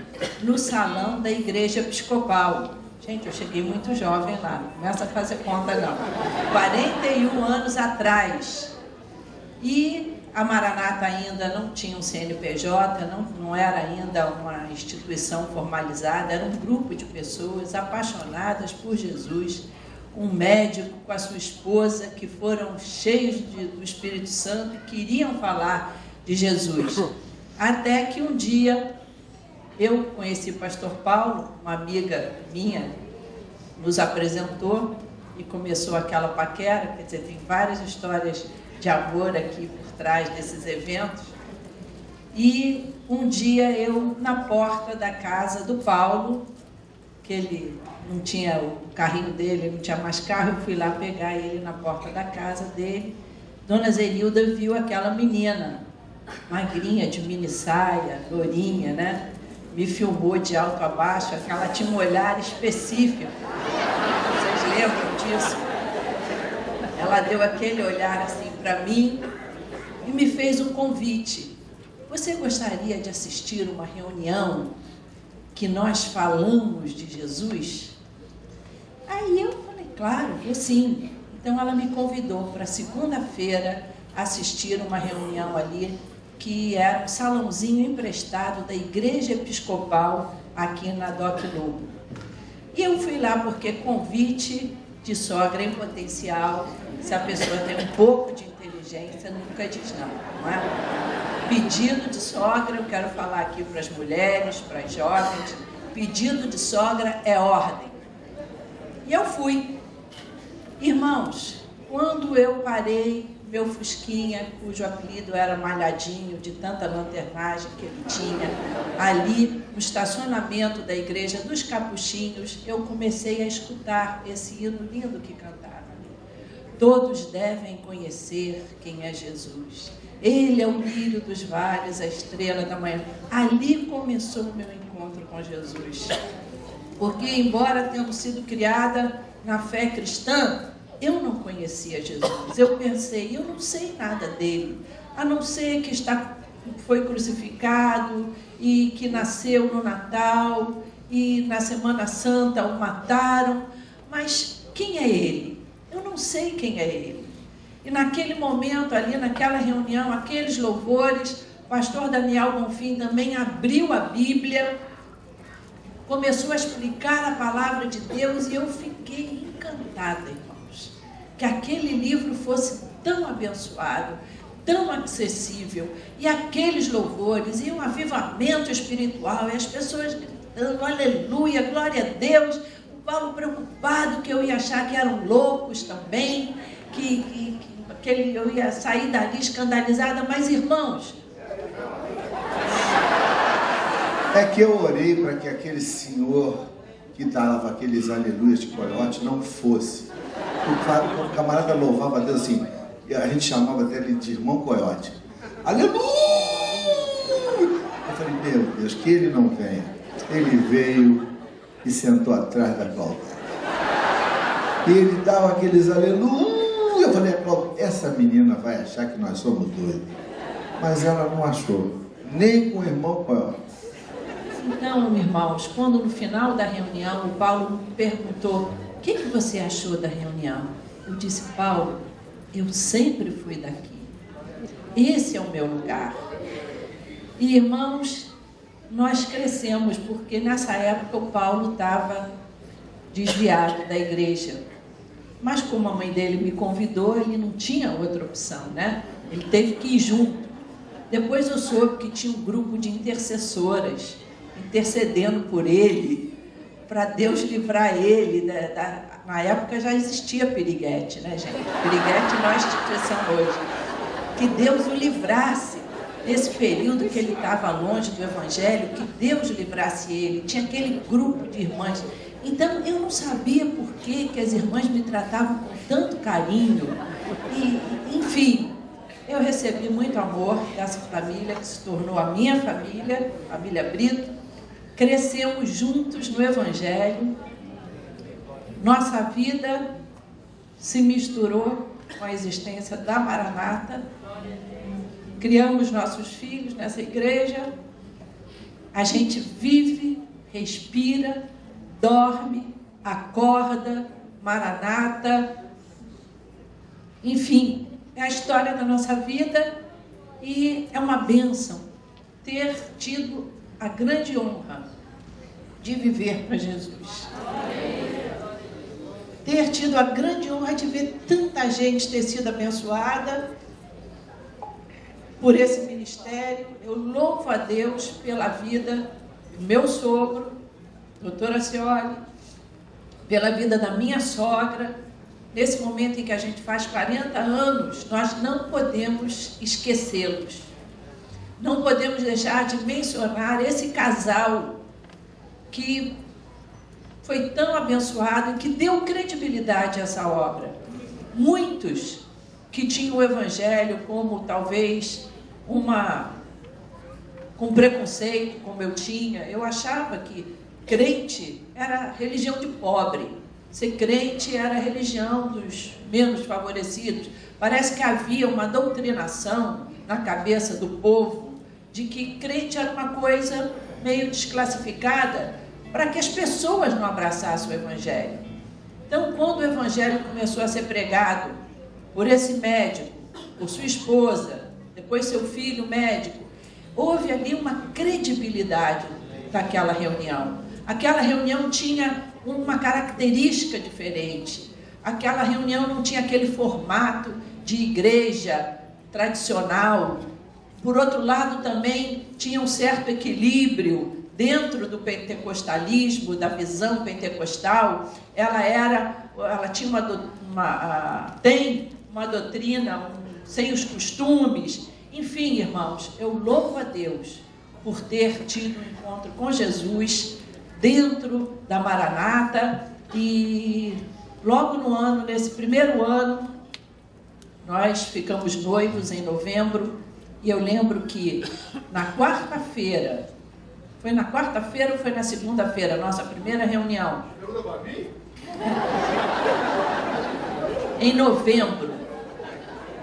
no salão da Igreja Episcopal. Gente, eu cheguei muito jovem lá, não começa a fazer conta não. 41 anos atrás. E a Maranata ainda não tinha um CNPJ, não era ainda uma instituição formalizada, era um grupo de pessoas apaixonadas por Jesus, um médico com a sua esposa, que foram cheios do Espírito Santo e queriam falar de Jesus. Até que um dia eu conheci o pastor Paulo, uma amiga minha, nos apresentou e começou aquela paquera, quer dizer, tem várias histórias de amor aqui por trás desses eventos. E um dia eu, na porta da casa do Paulo, que ele não tinha o carrinho dele, não tinha mais carro, eu fui lá pegar ele na porta da casa dele. Dona Zenilda viu aquela menina, magrinha, de mini saia, lourinha, né? Me filmou de alto a baixo, que ela tinha um olhar específico. Vocês lembram disso? Ela deu aquele olhar assim para mim e me fez um convite. Você gostaria de assistir uma reunião que nós falamos de Jesus? Aí eu falei, claro, eu sim. Então ela me convidou para segunda-feira assistir uma reunião ali, que era um salãozinho emprestado da Igreja Episcopal aqui na Doc Lobo. E eu fui lá porque convite de sogra em potencial, se a pessoa tem um pouco de inteligência, nunca diz não, não é? Pedido de sogra, eu quero falar aqui para as mulheres, para as jovens, pedido de sogra é ordem. E eu fui. Irmãos, quando eu parei, meu Fusquinha, cujo apelido era Malhadinho, de tanta lanternagem que ele tinha, ali no estacionamento da Igreja dos Capuchinhos, eu comecei a escutar esse hino lindo que cantava. Todos devem conhecer quem é Jesus. Ele é o lírio dos vales, a estrela da manhã. Ali começou o meu encontro com Jesus. Porque, embora tendo sido criada na fé cristã, eu não conhecia Jesus. Eu pensei, eu não sei nada dele, a não ser que foi crucificado e que nasceu no Natal e na Semana Santa o mataram. Mas quem é ele? Eu não sei quem é ele. E naquele momento ali, naquela reunião, aqueles louvores, o pastor Daniel Bonfim também abriu a Bíblia, começou a explicar a palavra de Deus e eu fiquei encantada, irmãos, que aquele livro fosse tão abençoado, tão acessível, e aqueles louvores, e um avivamento espiritual, e as pessoas gritando, aleluia, glória a Deus. O Paulo preocupado que eu ia achar que eram loucos também, que eu ia sair dali escandalizada, mas irmãos... É que eu orei para que aquele senhor que dava aqueles aleluias de coiote não fosse. O camarada louvava a Deus assim, a gente chamava até ele de irmão coiote. Aleluia! Eu falei, meu Deus, que ele não venha. Ele veio e sentou atrás da Cláudia. E ele dava aqueles aleluia. Eu falei, Cláudia, essa menina vai achar que nós somos doidos. Mas ela não achou, nem com o irmão coiote. Então, irmãos, quando no final da reunião o Paulo me perguntou, o que você achou da reunião? Eu disse, Paulo, eu sempre fui daqui. Esse é o meu lugar. E, irmãos, nós crescemos, porque nessa época o Paulo estava desviado da igreja. Mas como a mãe dele me convidou, ele não tinha outra opção, né? Ele teve que ir junto. Depois eu soube que tinha um grupo de intercessoras intercedendo por ele, para Deus livrar ele. Na época já existia piriguete, né, gente? Piriguete não é instituição hoje. Que Deus o livrasse nesse período que ele estava longe do Evangelho, que Deus livrasse ele. Tinha aquele grupo de irmãs. Então eu não sabia por que as irmãs me tratavam com tanto carinho. E, enfim, eu recebi muito amor dessa família, que se tornou a minha família, família Brito. Crescemos juntos no Evangelho. Nossa vida se misturou com a existência da Maranata. Criamos nossos filhos nessa igreja. A gente vive, respira, dorme, acorda, Maranata. Enfim, é a história da nossa vida e é uma bênção ter tido a grande honra de viver para Jesus. Ter tido a grande honra de ver tanta gente ter sido abençoada por esse ministério. Eu louvo a Deus pela vida do meu sogro, doutora Cioli, pela vida da minha sogra. Nesse momento em que a gente faz 40 anos, nós não podemos esquecê-los. Não podemos deixar de mencionar esse casal que foi tão abençoado e que deu credibilidade a essa obra. Muitos que tinham o Evangelho como talvez com preconceito, como eu tinha, eu achava que crente era religião de pobre. Ser crente era a religião dos menos favorecidos. Parece que havia uma doutrinação na cabeça do povo de que crente era uma coisa meio desclassificada para que as pessoas não abraçassem o Evangelho. Então, quando o Evangelho começou a ser pregado por esse médico, por sua esposa, depois seu filho médico, houve ali uma credibilidade daquela reunião. Aquela reunião tinha uma característica diferente. Aquela reunião não tinha aquele formato de igreja tradicional, Por outro lado, também tinha um certo equilíbrio dentro do pentecostalismo, da visão pentecostal. Ela tinha tem uma doutrina sem os costumes. Enfim, irmãos, eu louvo a Deus por ter tido um encontro com Jesus dentro da Maranata. E logo nesse primeiro ano, nós ficamos noivos em novembro. E eu lembro que na quarta-feira, foi na quarta-feira ou foi na segunda-feira, nossa primeira reunião? Em novembro,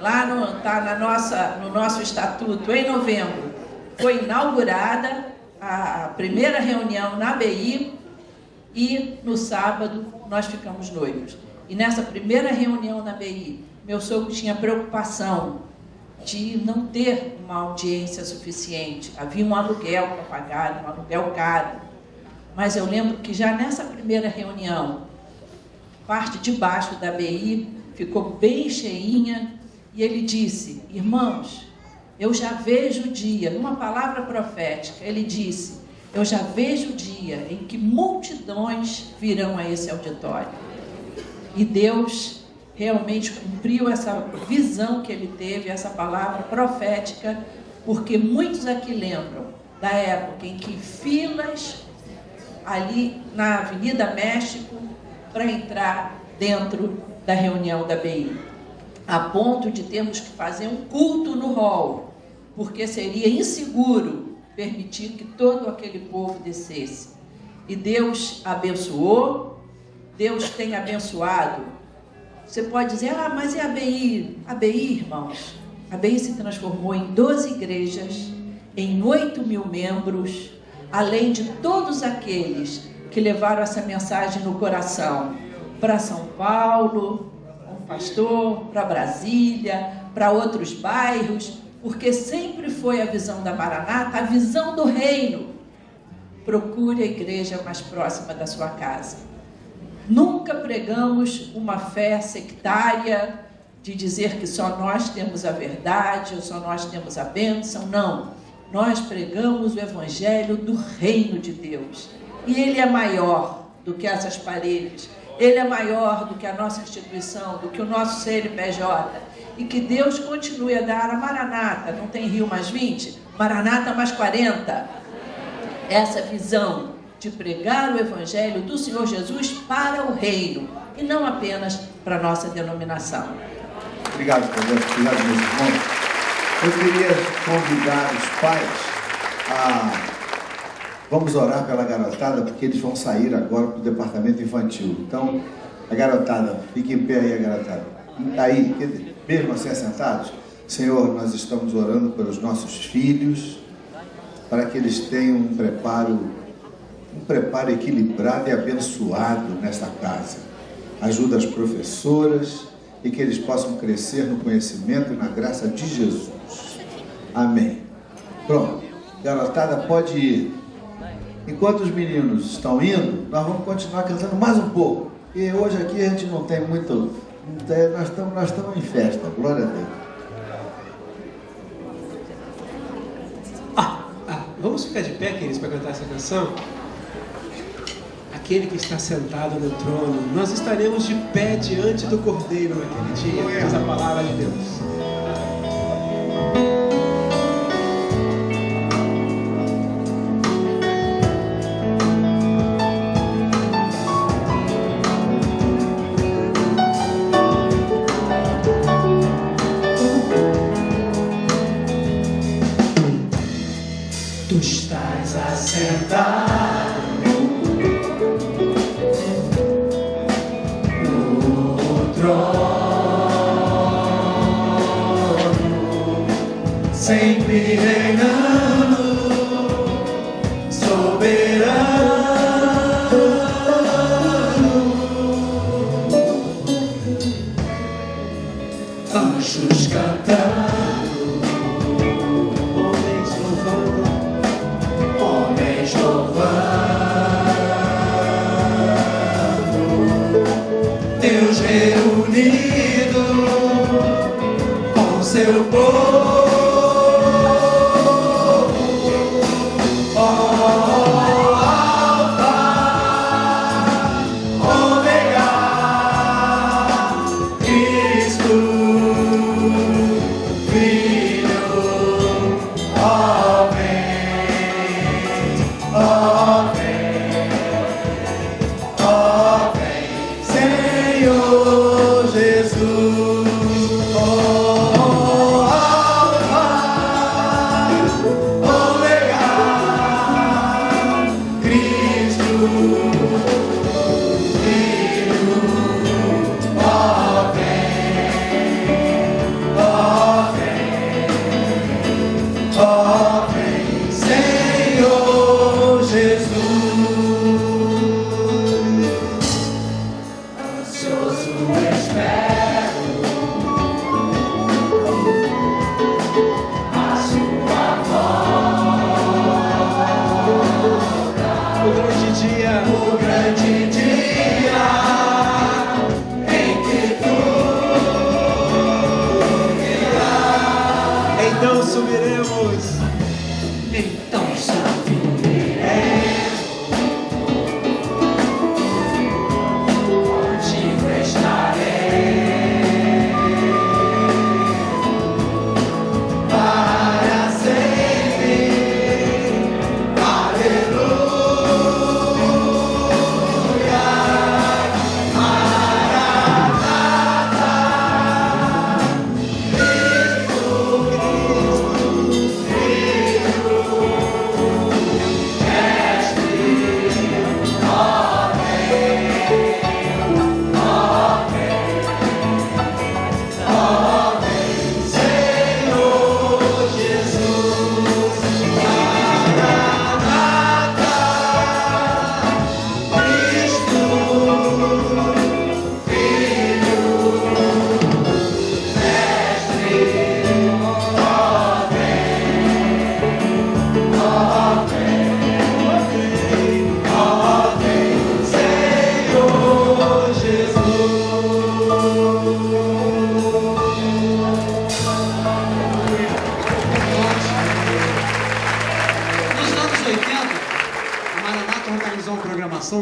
lá no nosso estatuto, em novembro, foi inaugurada a primeira reunião na ABI e no sábado nós ficamos noivos. E nessa primeira reunião na ABI, meu sogro tinha preocupação de não ter uma audiência suficiente. Havia um aluguel para pagar, um aluguel caro. Mas eu lembro que já nessa primeira reunião, parte de baixo da ABI ficou bem cheinha, e ele disse: irmãos, eu já vejo o dia, numa palavra profética, ele disse: eu já vejo o dia em que multidões virão a esse auditório. E Deus realmente cumpriu essa visão que ele teve, essa palavra profética, porque muitos aqui lembram da época em que filas ali na Avenida México para entrar dentro da reunião da ABI, a ponto de termos que fazer um culto no hall, porque seria inseguro permitir que todo aquele povo descesse. E Deus abençoou, Deus tem abençoado. Você pode dizer: mas e a ABI? A ABI, irmãos, a ABI se transformou em 12 igrejas, em 8.000 membros, além de todos aqueles que levaram essa mensagem no coração para São Paulo, um pastor, para Brasília, para outros bairros, porque sempre foi a visão da Maranata, a visão do reino. Procure a igreja mais próxima da sua casa. Nunca pregamos uma fé sectária de dizer que só nós temos a verdade ou só nós temos a bênção. Não. Nós pregamos o evangelho do reino de Deus. E ele é maior do que essas paredes. Ele é maior do que a nossa instituição, do que o nosso CNPJ. E que Deus continue a dar a Maranata. Não tem Rio mais 20? Maranata mais 40. Essa visão de pregar o Evangelho do Senhor Jesus para o reino, e não apenas para a nossa denominação. Obrigado, Deus. Obrigado, meus irmãos. Eu queria convidar os pais a... Vamos orar pela garotada, porque eles vão sair agora para o departamento infantil. Então, a garotada, fique em pé aí, a garotada. Aí, mesmo assim assentados, Senhor, nós estamos orando pelos nossos filhos, para que eles tenham um preparo equilibrado e abençoado nesta casa. Ajuda as professoras e que eles possam crescer no conhecimento e na graça de Jesus. Amém. Pronto, garotada, pode ir. Enquanto os meninos estão indo, nós vamos continuar cantando mais um pouco. E hoje aqui a gente não tem muito... Nós estamos em festa, glória a Deus. Vamos ficar de pé, queridos, para cantar essa canção? Aquele que está sentado no trono, nós estaremos de pé diante do Cordeiro naquele dia, diz a palavra de Deus. Tu estás assentado no trono, sempre reinando, soberano. Anjos cantando, homens louvando, Deus reunido com seu povo.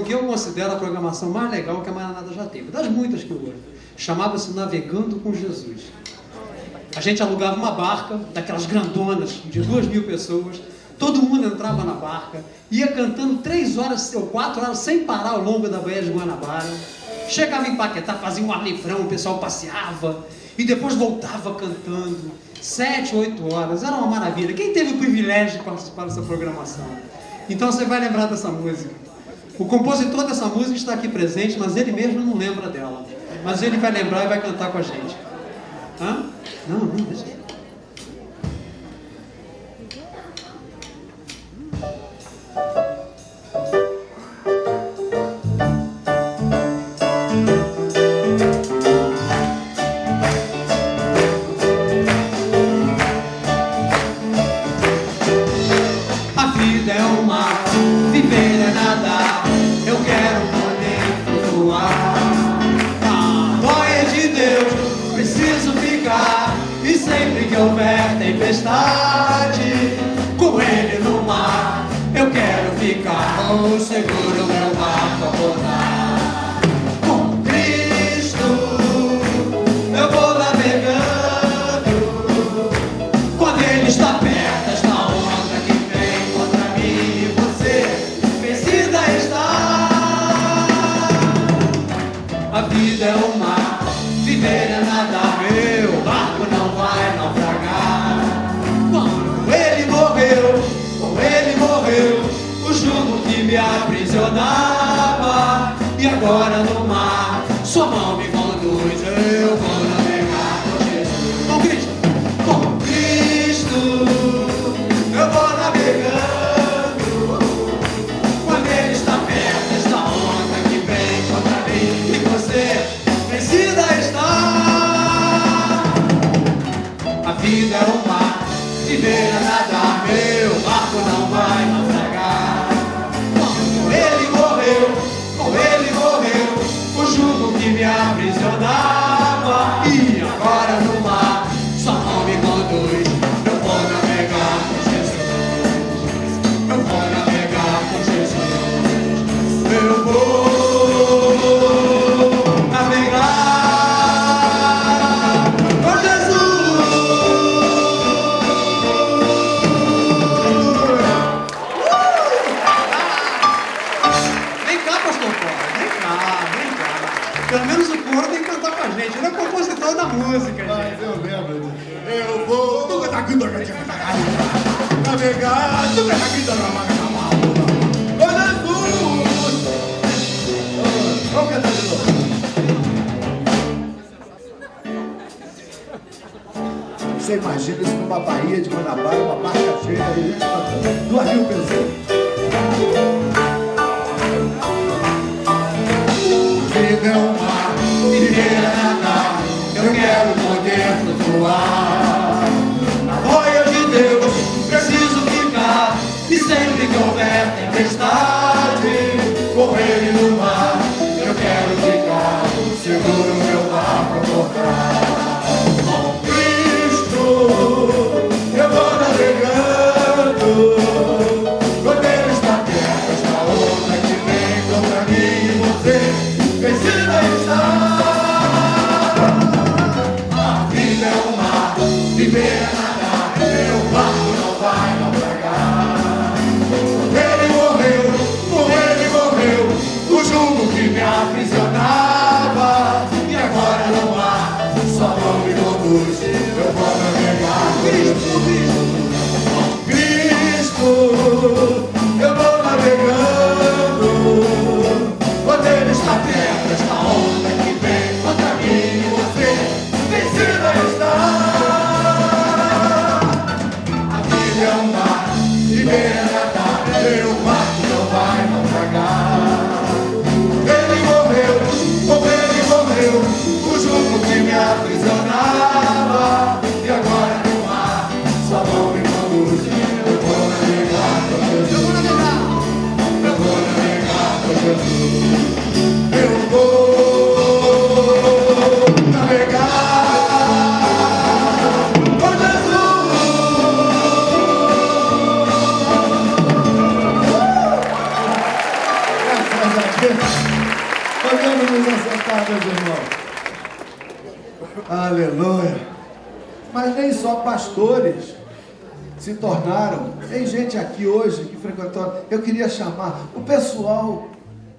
Que eu considero a programação mais legal que a Maranata já teve, das muitas que eu gosto. Chamava-se Navegando com Jesus. A gente alugava uma barca, daquelas grandonas, de 2.000 pessoas, todo mundo entrava na barca, ia cantando 3 horas ou 4 horas sem parar ao longo da Baía de Guanabara, chegava em Paquetá, fazia um ar livrão, o pessoal passeava, e depois voltava cantando, 7, 8 horas, era uma maravilha. Quem teve o privilégio de participar dessa programação? Então você vai lembrar dessa música. O compositor dessa música está aqui presente, mas ele mesmo não lembra dela. Mas ele vai lembrar e vai cantar com a gente. Hã? Não, deixa. A vida é um mar, viver é nadar. Eu quero poder flutuar. Na boia de Deus preciso ficar. E sempre que houver tempestade, com Ele no mar, eu quero ficar. Oh, seguro meu barco a rodar. Com Cristo eu vou navegando. Quando Ele está perto, esta onda que vem contra mim e você vencida está. A vida é um mar, viver é nadar. Meu barco não vai naufragar. Quando Ele morreu, com Ele morreu o jugo que me aprisionava. E agora no mar, sua mão me conduz. Eu vou navegar com Jesus. Com Cristo, com Cristo eu vou navegando. Quando Ele está perto, esta onda que vem contra mim e você vencida está. A vida é um mar, viver é nadar. Meu barco não vai naufragar. Quando Ele morreu, com Ele morreu o jugo que me aprisionava. E agora no mar, sua mão me conduz. Eu vou navegar com Jesus. Eu vou navegar com Jesus. Eu vou navegar com Jesus. Vem cá, pastor Cora, vem cá. Pelo menos o coro tem que cantar com a gente. Ele é compositor da música, gente. Mas eu lembro disso. Eu vou navegar. Vamos cantar de novo. Você imagina isso numa Baía de Guanabara, uma barca cheia, e a gente cantando. 2.000 pessoas. Vida é um mar, viver é nadar. Eu quero poder flutuar. Na boia de Deus preciso ficar. E sempre que houver tempestade, com Ele no mar, eu quero ficar. Seguro meu barco a portar. Com Cristo eu vou navegando. Quando Ele está perto, esta onda que vem contra mim e você vencida está. A vida é um mar, viver é nadar. Meu barco não vai naufragar. Ele morreu, com Ele morreu o jugo que me aprisionava. E agora no mar, sua mão me conduz. Eu vou navegar com Cristo, eu vou navegando. Quando Ele está perto, esta onda que vem contra mim e você vencida está. A vida é um mar, viver é nadar. Meu barco não vai naufragar. Ele morreu, Podemos nos assentar, meus irmãos. Aleluia. Mas nem só pastores se tornaram. Tem gente aqui hoje que frequentou. Eu queria chamar o pessoal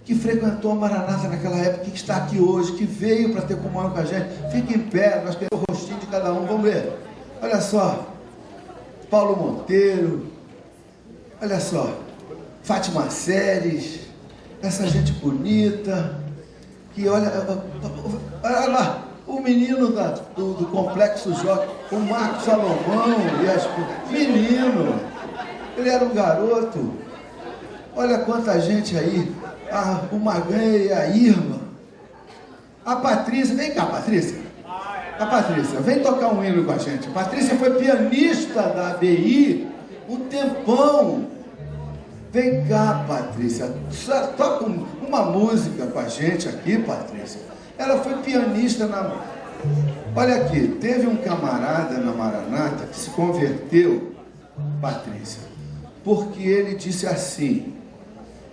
que frequentou a Maranata naquela época, que está aqui hoje, que veio para ter comunhão com a gente. Fique em pé, nós queremos o rostinho de cada um. Vamos ver. Olha só. Paulo Monteiro. Olha só. Fátima Séries. Essa gente bonita. Que olha lá. O menino do Complexo J, o Marcos Salomão, menino, ele era um garoto. Olha quanta gente aí, o Maganha e a Irma, a Patrícia, vem cá, Patrícia. A Patrícia, vem tocar um hino com a gente. A Patrícia foi pianista da ABI um tempão. Vem cá, Patrícia, toca uma música com a gente aqui, Patrícia. Ela foi pianista na... Olha aqui, teve um camarada na Maranata que se converteu, Patrícia, porque ele disse assim: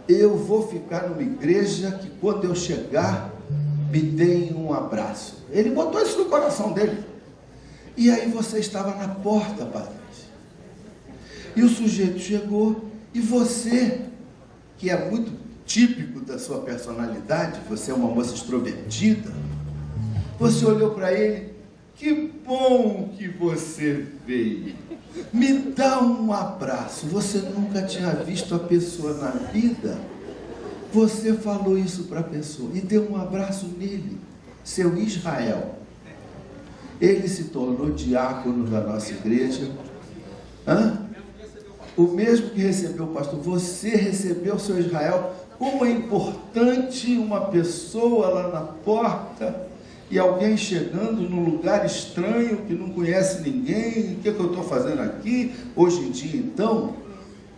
eu vou ficar numa igreja que quando eu chegar, me deem um abraço. Ele botou isso no coração dele. E aí você estava na porta, Patrícia. E o sujeito chegou, e você, que é muito típico da sua personalidade, você é uma moça extrovertida, você olhou para ele, que bom que você veio, me dá um abraço. Você nunca tinha visto a pessoa na vida, você falou isso para a pessoa e deu um abraço nele, seu Israel. Ele se tornou diácono da nossa igreja. O mesmo que recebeu o pastor, você recebeu o seu Israel. Como é importante uma pessoa lá na porta e alguém chegando num lugar estranho que não conhece ninguém. O que eu estou fazendo aqui? Hoje em dia, então,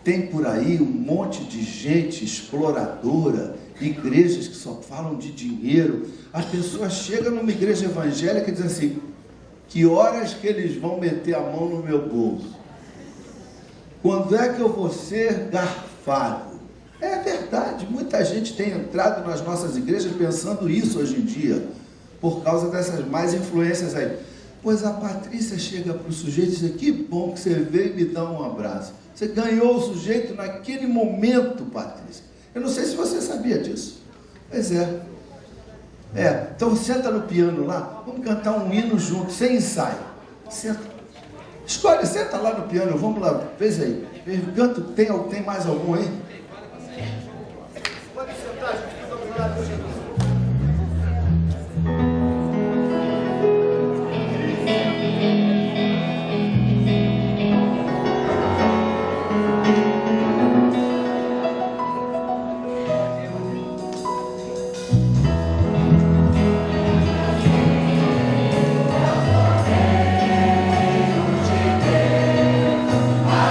tem por aí um monte de gente exploradora, igrejas que só falam de dinheiro. A pessoa chega numa igreja evangélica e diz assim: que horas que eles vão meter a mão no meu bolso? Quando é que eu vou ser garfado? É verdade, muita gente tem entrado nas nossas igrejas pensando isso hoje em dia, por causa dessas más influências aí. Pois a Patrícia chega para o sujeito e diz: que bom que você veio e me dá um abraço. Você ganhou o sujeito naquele momento, Patrícia. Eu não sei se você sabia disso. Pois é. Então senta no piano lá, vamos cantar um hino junto, sem ensaio. Senta. Escolhe, senta lá no piano, vamos lá, veja aí. Canto, tem mais algum aí? Pode sentar, gente, vamos lá.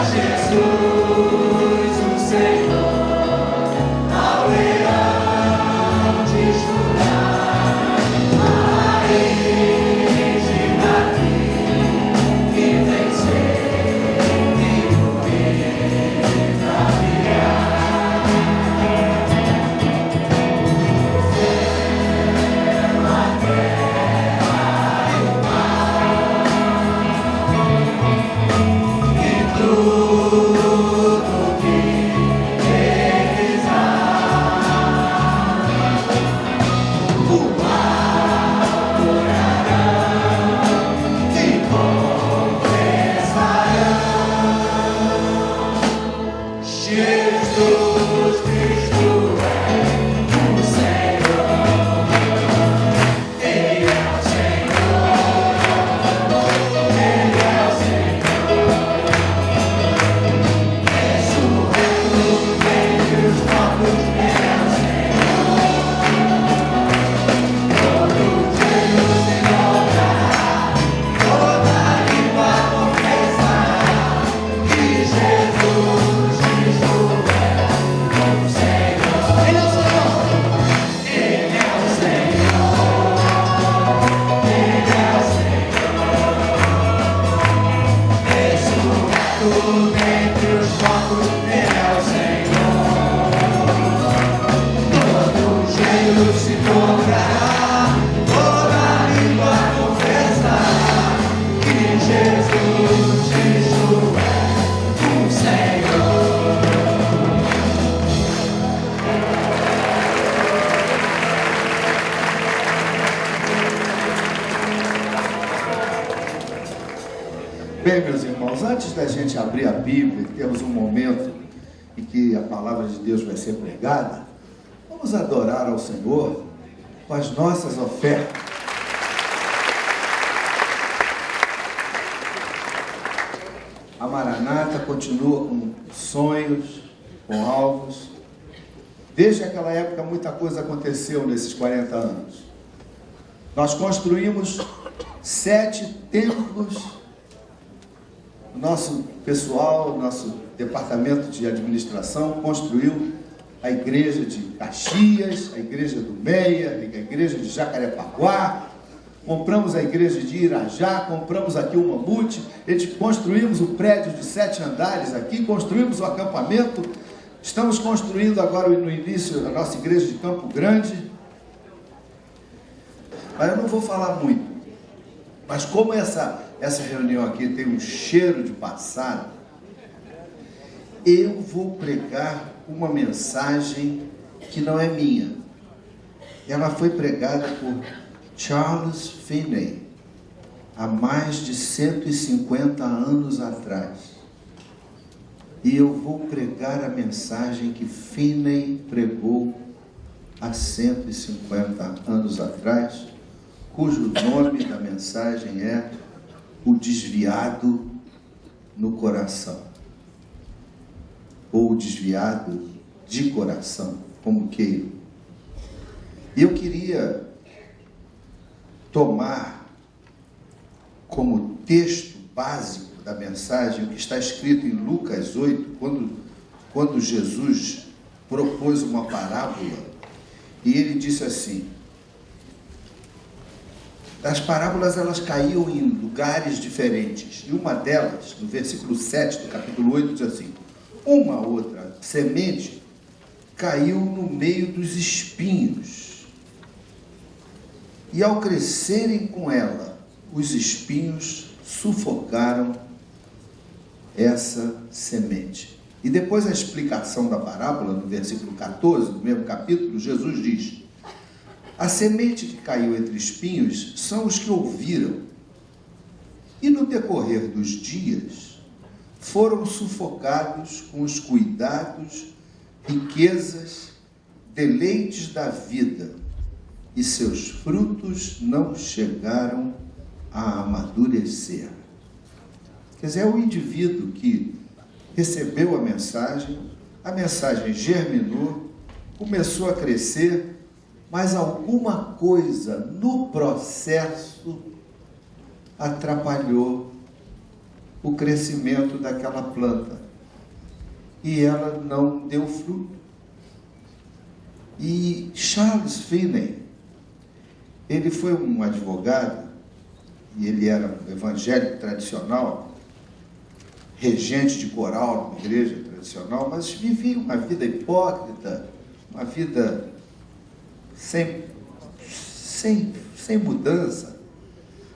Jesus, o Senhor, ao leão de Jesus se dobrará, toda língua confessará que Jesus Cristo é o Senhor. Bem, meus irmãos, antes da gente abrir a Bíblia, temos um momento em que a palavra de Deus vai ser pregada, vamos adorar ao Senhor com as nossas ofertas. A Maranata continua com sonhos, com alvos. Desde aquela época, muita coisa aconteceu nesses 40 anos. Nós construímos 7 templos. Nosso pessoal, nosso departamento de administração construiu a igreja de Caxias, a igreja do Meia, a igreja de Jacarepaguá, compramos a igreja de Irajá, compramos aqui o Mamute, construímos o prédio de 7 andares aqui, construímos o acampamento, estamos construindo agora no início a nossa igreja de Campo Grande. Mas eu não vou falar muito, mas como essa reunião aqui tem um cheiro de passado, eu vou pregar uma mensagem que não é minha. Ela foi pregada por Charles Finney há mais de 150 anos atrás. E eu vou pregar a mensagem que Finney pregou há 150 anos atrás, cujo nome da mensagem é O Desviado no Coração, ou o desviado de coração, como queira. E eu queria tomar como texto básico da mensagem o que está escrito em Lucas 8, quando Jesus propôs uma parábola, e ele disse assim: as parábolas, elas caíam em lugares diferentes, e uma delas, no versículo 7 do capítulo 8, diz assim: uma outra semente caiu no meio dos espinhos, e ao crescerem com ela, os espinhos sufocaram essa semente. E depois a explicação da parábola, no versículo 14 do mesmo capítulo, Jesus diz: a semente que caiu entre espinhos são os que ouviram, e no decorrer dos dias foram sufocados com os cuidados, riquezas, deleites da vida, e seus frutos não chegaram a amadurecer. Quer dizer, é o indivíduo que recebeu a mensagem germinou, começou a crescer, mas alguma coisa no processo atrapalhou o crescimento daquela planta e ela não deu fruto. E Charles Finney, ele foi um advogado, e ele era um evangélico tradicional, regente de coral numa igreja tradicional, mas vivia uma vida hipócrita, uma vida sem mudança,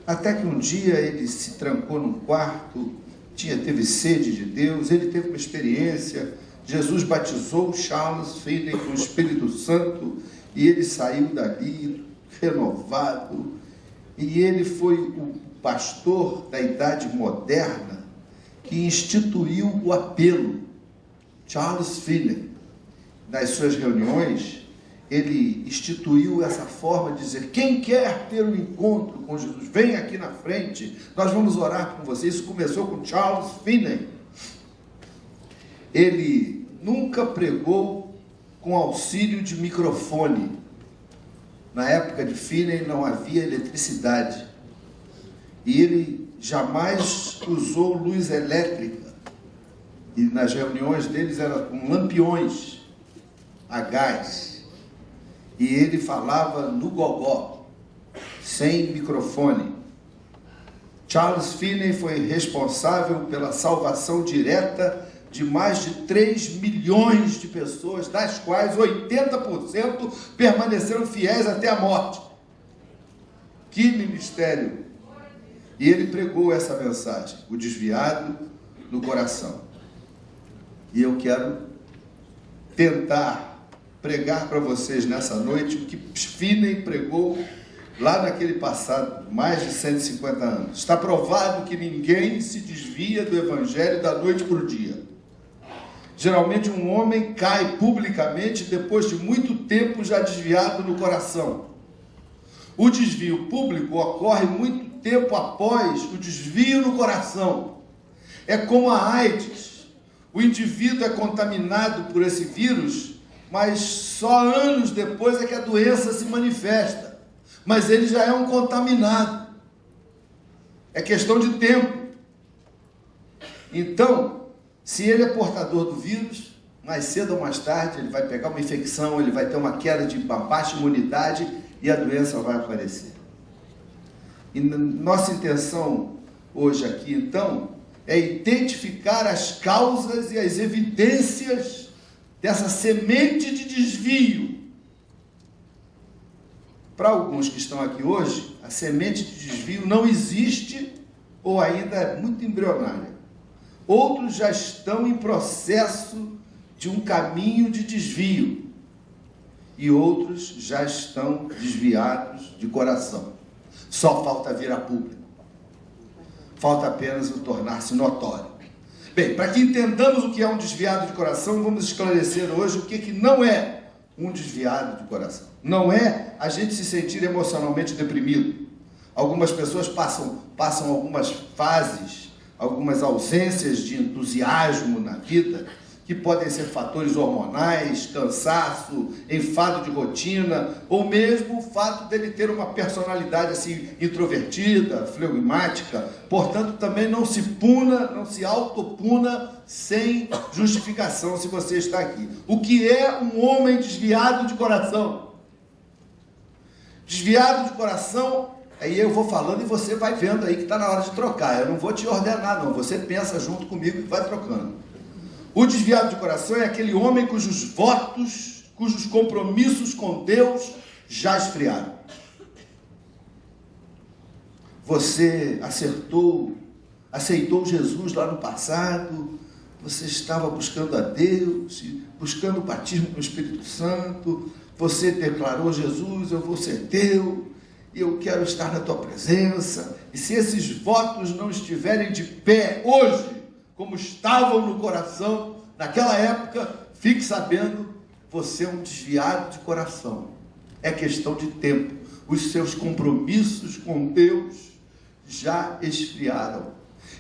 até que um dia ele se trancou num quarto, teve sede de Deus, ele teve uma experiência, Jesus batizou Charles Finney com o Espírito Santo, e ele saiu dali renovado, e ele foi o pastor da Idade Moderna que instituiu o apelo. Charles Finney, nas suas reuniões, ele instituiu essa forma de dizer: quem quer ter um encontro com Jesus, vem aqui na frente, nós vamos orar com você. Isso começou com Charles Finney. Ele nunca pregou com auxílio de microfone. Na época de Finney não havia eletricidade. E ele jamais usou luz elétrica. E nas reuniões deles era com lampiões a gás. E ele falava no gogó, sem microfone. Charles Finney foi responsável pela salvação direta de mais de 3 milhões de pessoas, das quais 80% permaneceram fiéis até a morte. Que ministério! E ele pregou essa mensagem, o desviado no coração. E eu quero tentar pregar para vocês nessa noite o que Finney pregou lá naquele passado, mais de 150 anos. Está provado que ninguém se desvia do evangelho da noite para o dia. Geralmente um homem cai publicamente depois de muito tempo já desviado no coração. O desvio público ocorre muito tempo após o desvio no coração. É como a AIDS. O indivíduo é contaminado por esse vírus, mas só anos depois é que a doença se manifesta. Mas ele já é um contaminado. É questão de tempo. Então, se ele é portador do vírus, mais cedo ou mais tarde ele vai pegar uma infecção, ele vai ter uma queda de baixa imunidade e a doença vai aparecer. E nossa intenção hoje aqui, então, é identificar as causas e as evidências dessa semente de desvio. Para alguns que estão aqui hoje, a semente de desvio não existe ou ainda é muito embrionária. Outros já estão em processo de um caminho de desvio. E outros já estão desviados de coração. Só falta vir a público. Falta apenas o tornar-se notório. Bem, para que entendamos o que é um desviado de coração, vamos esclarecer hoje o que não é um desviado de coração. Não é a gente se sentir emocionalmente deprimido. Algumas pessoas passam algumas fases, algumas ausências de entusiasmo na vida, que podem ser fatores hormonais, cansaço, enfado de rotina, ou mesmo o fato dele ter uma personalidade assim introvertida, flegmática. Portanto, também não se puna, não se autopuna sem justificação se você está aqui. O que é um homem desviado de coração? Desviado de coração, aí eu vou falando e você vai vendo aí que está na hora de trocar. Eu não vou te ordenar não, você pensa junto comigo e vai trocando. O desviado de coração é aquele homem cujos votos, cujos compromissos com Deus já esfriaram. Você aceitou Jesus lá no passado, você estava buscando a Deus, buscando o batismo no Espírito Santo, você declarou: Jesus, eu vou ser teu, e eu quero estar na tua presença. E se esses votos não estiverem de pé hoje, como estavam no coração naquela época, fique sabendo, você é um desviado de coração. É questão de tempo. Os seus compromissos com Deus já esfriaram.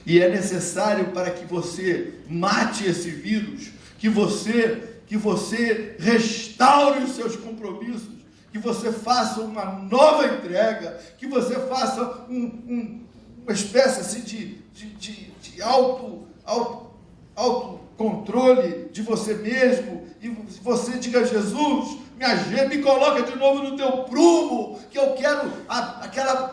E é necessário, para que você mate esse vírus, que você restaure os seus compromissos, que você faça uma nova entrega, que você faça uma espécie assim de autocontrole de você mesmo, e você diga: Jesus, me coloca de novo no teu prumo, que eu quero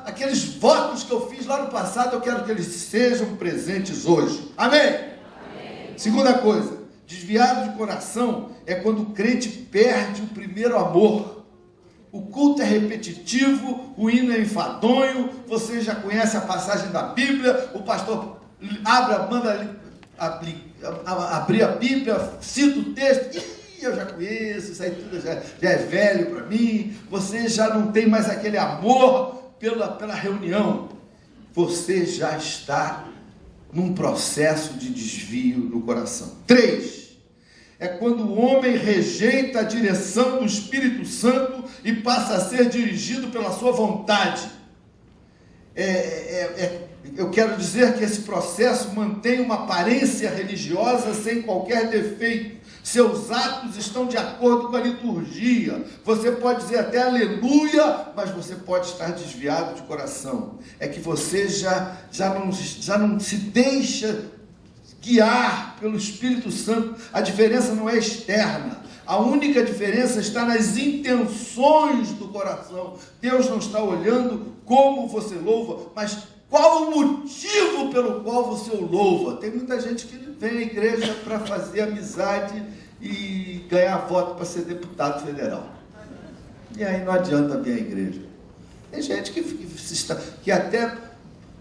aqueles votos que eu fiz lá no passado, eu quero que eles sejam presentes hoje. Amém? Amém. Segunda coisa, desviado de coração é quando o crente perde o primeiro amor. O culto é repetitivo, o hino é enfadonho, você já conhece a passagem da Bíblia, o pastor manda abrir a Bíblia, cita o texto, eu já conheço, isso aí tudo já é velho para mim, você já não tem mais aquele amor pela reunião, você já está num processo de desvio no coração. 3. É quando o homem rejeita a direção do Espírito Santo e passa a ser dirigido pela sua vontade. Eu quero dizer que esse processo mantém uma aparência religiosa sem qualquer defeito. Seus atos estão de acordo com a liturgia. Você pode dizer até aleluia, mas você pode estar desviado de coração. É que você já não se deixa guiar pelo Espírito Santo. A diferença não é externa. A única diferença está nas intenções do coração. Deus não está olhando como você louva, mas Qual o motivo pelo qual você o louva? Tem muita gente que vem à igreja para fazer amizade e ganhar voto para ser deputado federal. E aí não adianta vir à igreja. Tem gente que até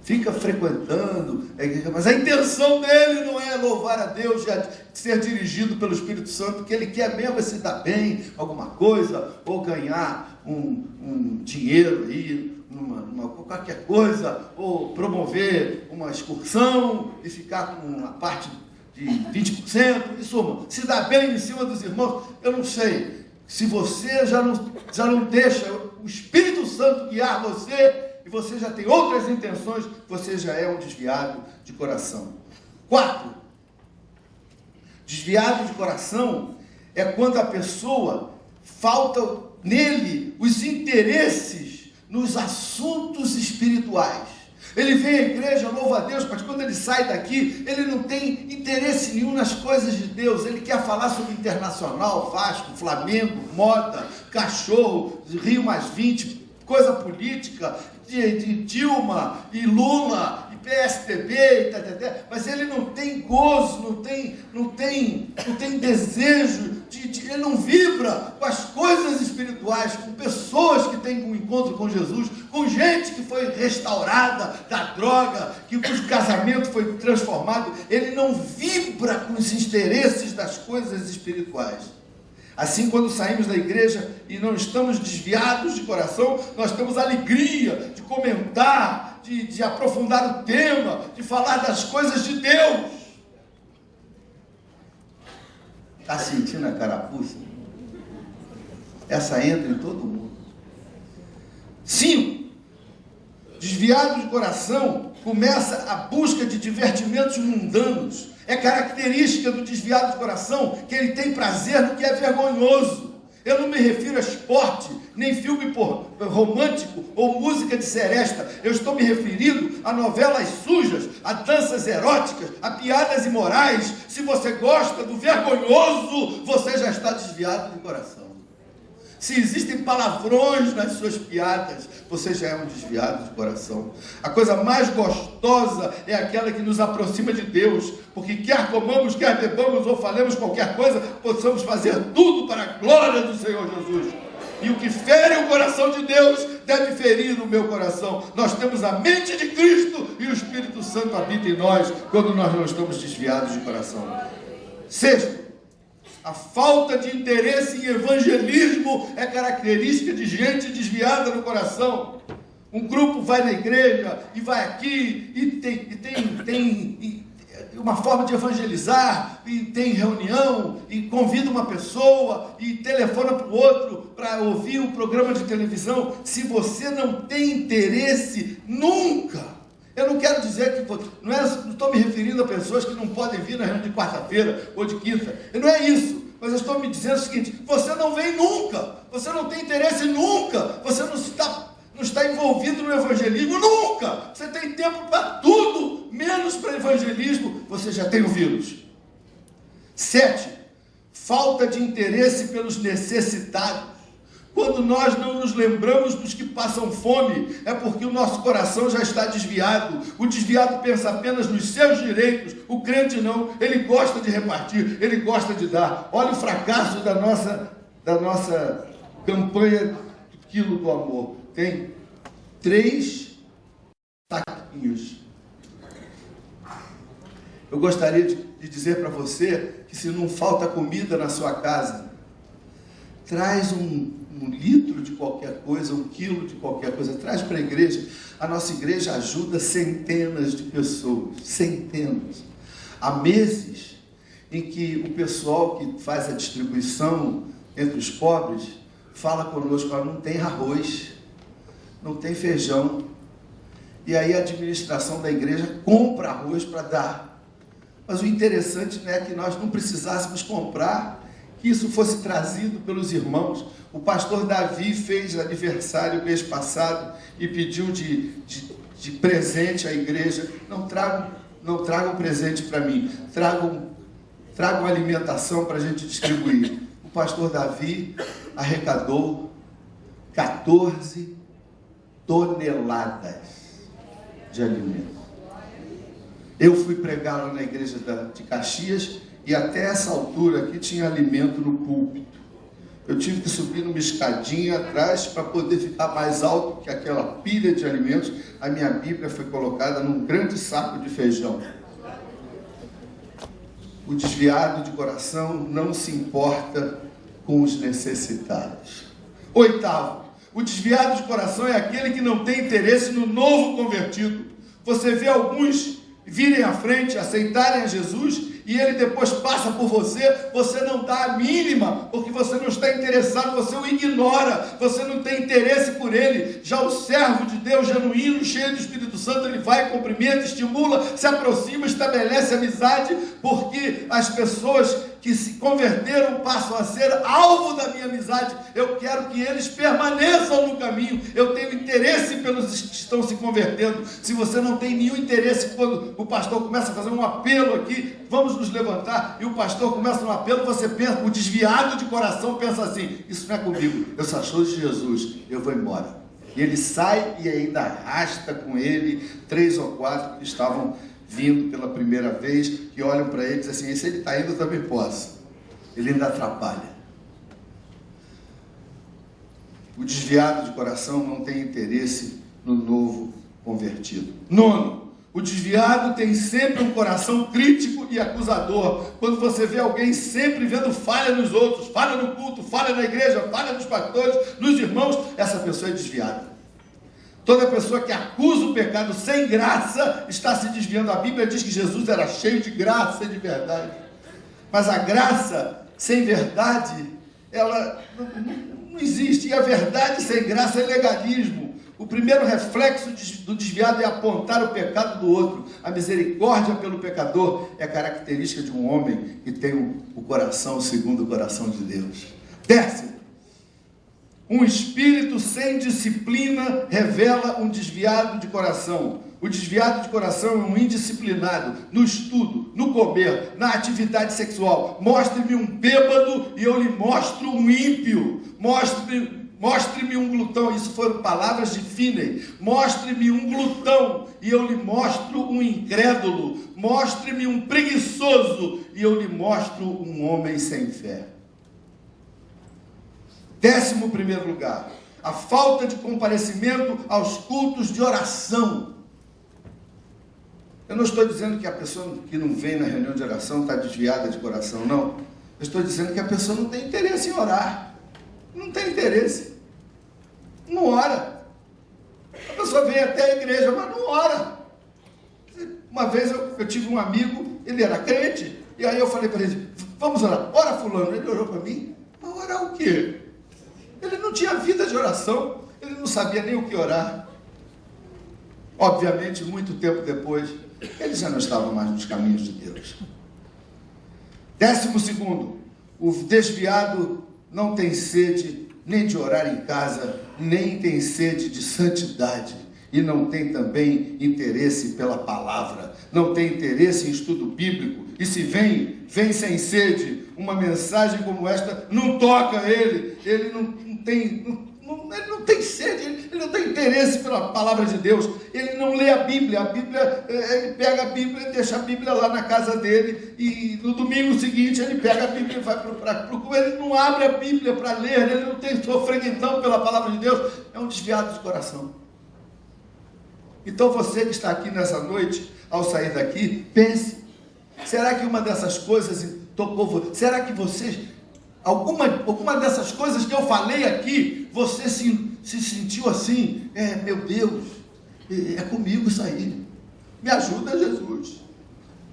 fica frequentando a igreja, mas a intenção dele não é louvar a Deus, ser dirigido pelo Espírito Santo, porque ele quer mesmo se dar bem, alguma coisa, ou ganhar um dinheiro aí, qualquer coisa, ou promover uma excursão e ficar com uma parte de 20%, em suma, se dá bem em cima dos irmãos. Eu não sei, se você já não deixa o Espírito Santo guiar você, e você já tem outras intenções, você já é um desviado de coração. 4. Desviado de coração é quando a pessoa falta nele os interesses nos assuntos espirituais. Ele vem à igreja, louva a Deus, mas quando ele sai daqui, ele não tem interesse nenhum nas coisas de Deus. Ele quer falar sobre internacional, Vasco, Flamengo, moda, cachorro, Rio+20, coisa política, de Dilma e Lula, e PSDB, mas ele não tem gozo, não tem desejo, ele não vibra com as coisas espirituais, com pessoas que têm um encontro com Jesus, com gente que foi restaurada da droga, cujo casamento foi transformado. Ele não vibra com os interesses das coisas espirituais. Assim, quando saímos da igreja e não estamos desviados de coração, nós temos alegria de comentar, de aprofundar o tema, de falar das coisas de Deus. Está sentindo a carapuça? Essa entra em todo mundo. 5. Desviado de coração, começa a busca de divertimentos mundanos. É característica do desviado de coração que ele tem prazer no que é vergonhoso. Eu não me refiro a esporte, nem filme romântico ou música de seresta. Eu estou me referindo a novelas sujas, a danças eróticas, a piadas imorais. Se você gosta do vergonhoso, você já está desviado de coração. Se existem palavrões nas suas piadas, você já é um desviado de coração. A coisa mais gostosa é aquela que nos aproxima de Deus, porque quer comamos, quer bebamos ou falemos qualquer coisa, possamos fazer tudo para a glória do Senhor Jesus. E o que fere o coração de Deus deve ferir o meu coração. Nós temos a mente de Cristo e o Espírito Santo habita em nós quando nós não estamos desviados de coração. 6. A falta de interesse em evangelismo é característica de gente desviada no coração. Um grupo vai na igreja e vai aqui e tem uma forma de evangelizar, e tem reunião, e convida uma pessoa, e telefona para o outro para ouvir um programa de televisão. Se você não tem interesse, nunca. Eu não quero dizer que... Não estou me referindo a pessoas que não podem vir na reunião de quarta-feira ou de quinta. Não é isso. Mas eu estou me dizendo o seguinte: você não vem nunca. Você não tem interesse nunca. Você não está envolvido no evangelismo nunca. Você tem tempo para tudo, menos para evangelismo. Você já tem o vírus. 7. Falta de interesse pelos necessitados. Quando nós não nos lembramos dos que passam fome, é porque o nosso coração já está desviado. O desviado pensa apenas nos seus direitos, o crente não. Ele gosta de repartir, ele gosta de dar. Olha o fracasso da nossa campanha do quilo do amor. Tem 3 saquinhos. Eu gostaria de dizer para você que se não falta comida na sua casa, traz um litro de qualquer coisa, 1 quilo de qualquer coisa, traz para a igreja. A nossa igreja ajuda centenas de pessoas, centenas. Há meses em que o pessoal que faz a distribuição entre os pobres fala conosco: não tem arroz, não tem feijão. E aí a administração da igreja compra arroz para dar. Mas o interessante não é que nós não precisássemos comprar, que isso fosse trazido pelos irmãos. O pastor Davi fez aniversário mês passado e pediu de presente à igreja. Não tragam presente para mim, tragam alimentação para a gente distribuir. O pastor Davi arrecadou 14 toneladas. de alimento. Eu fui pregar lá na igreja de Caxias e até essa altura aqui tinha alimento no púlpito. Eu tive que subir numa escadinha atrás para poder ficar mais alto que aquela pilha de alimentos. A minha Bíblia foi colocada num grande saco de feijão. O desviado de coração não se importa com os necessitados. 8º, o desviado de coração é aquele que não tem interesse no novo convertido. Você vê alguns virem à frente, aceitarem a Jesus, e ele depois passa por você, você não dá a mínima, porque você não está interessado, você o ignora, você não tem interesse por ele. Já o servo de Deus genuíno, cheio do Espírito Santo, ele vai, cumprimenta, estimula, se aproxima, estabelece amizade, porque as pessoas que se converteram passam a ser alvo da minha amizade. Eu quero que eles permaneçam no caminho. Eu tenho interesse pelos que estão se convertendo. Se você não tem nenhum interesse, quando o pastor começa a fazer um apelo aqui, vamos nos levantar, e o pastor começa um apelo, você pensa, o desviado de coração pensa assim: isso não é comigo, eu só sou de Jesus, eu vou embora. E ele sai e ainda arrasta com ele 3 ou 4 que estavam vindo pela primeira vez, que olham para ele e dizem assim: se ele está indo, eu também posso. Ele ainda atrapalha. O desviado de coração não tem interesse no novo convertido. 9, o desviado tem sempre um coração crítico e acusador. Quando você vê alguém sempre vendo falha nos outros, falha no culto, falha na igreja, falha nos pastores, nos irmãos, essa pessoa é desviada. Toda pessoa que acusa o pecado sem graça está se desviando. A Bíblia diz que Jesus era cheio de graça e de verdade. Mas a graça sem verdade, ela não existe. E a verdade sem graça é legalismo. O primeiro reflexo do desviado é apontar o pecado do outro. A misericórdia pelo pecador é característica de um homem que tem o coração segundo o coração de Deus. 10º, um espírito sem disciplina revela um desviado de coração. O desviado de coração é um indisciplinado no estudo, no comer, na atividade sexual. Mostre-me um bêbado e eu lhe mostro um ímpio. Mostre-me um glutão. Isso foram palavras de Finney. Mostre-me um glutão e eu lhe mostro um incrédulo. Mostre-me um preguiçoso e eu lhe mostro um homem sem fé. 11º lugar, a falta de comparecimento aos cultos de oração. Eu não estou dizendo que a pessoa que não vem na reunião de oração está desviada de coração, não. Eu estou dizendo que a pessoa não tem interesse em orar. Não tem interesse. Não ora. A pessoa vem até a igreja, mas não ora. Uma vez eu tive um amigo, ele era crente, e aí eu falei para ele: vamos orar. Ora, fulano. Ele orou para mim. Mas orar o quê? Ele não tinha vida de oração, ele não sabia nem o que orar. Obviamente, muito tempo depois, ele já não estava mais nos caminhos de Deus. 12º, o desviado não tem sede nem de orar em casa, nem tem sede de santidade, e não tem também interesse pela palavra, não tem interesse em estudo bíblico, e se vem sem sede. Uma mensagem como esta não toca ele não tem sede, ele não tem interesse pela palavra de Deus, ele não lê a Bíblia, ele pega a Bíblia e deixa a Bíblia lá na casa dele, e no domingo seguinte ele pega a Bíblia e vai para o ele não abre a Bíblia para ler, ele não tem sofreguidão pela palavra de Deus, é um desviado de coração. Então você que está aqui nessa noite, ao sair daqui, pense: será que uma dessas coisas tocou você? Será que vocês, alguma dessas coisas que eu falei aqui, você se sentiu assim? Meu Deus, é comigo isso aí. Me ajuda, Jesus.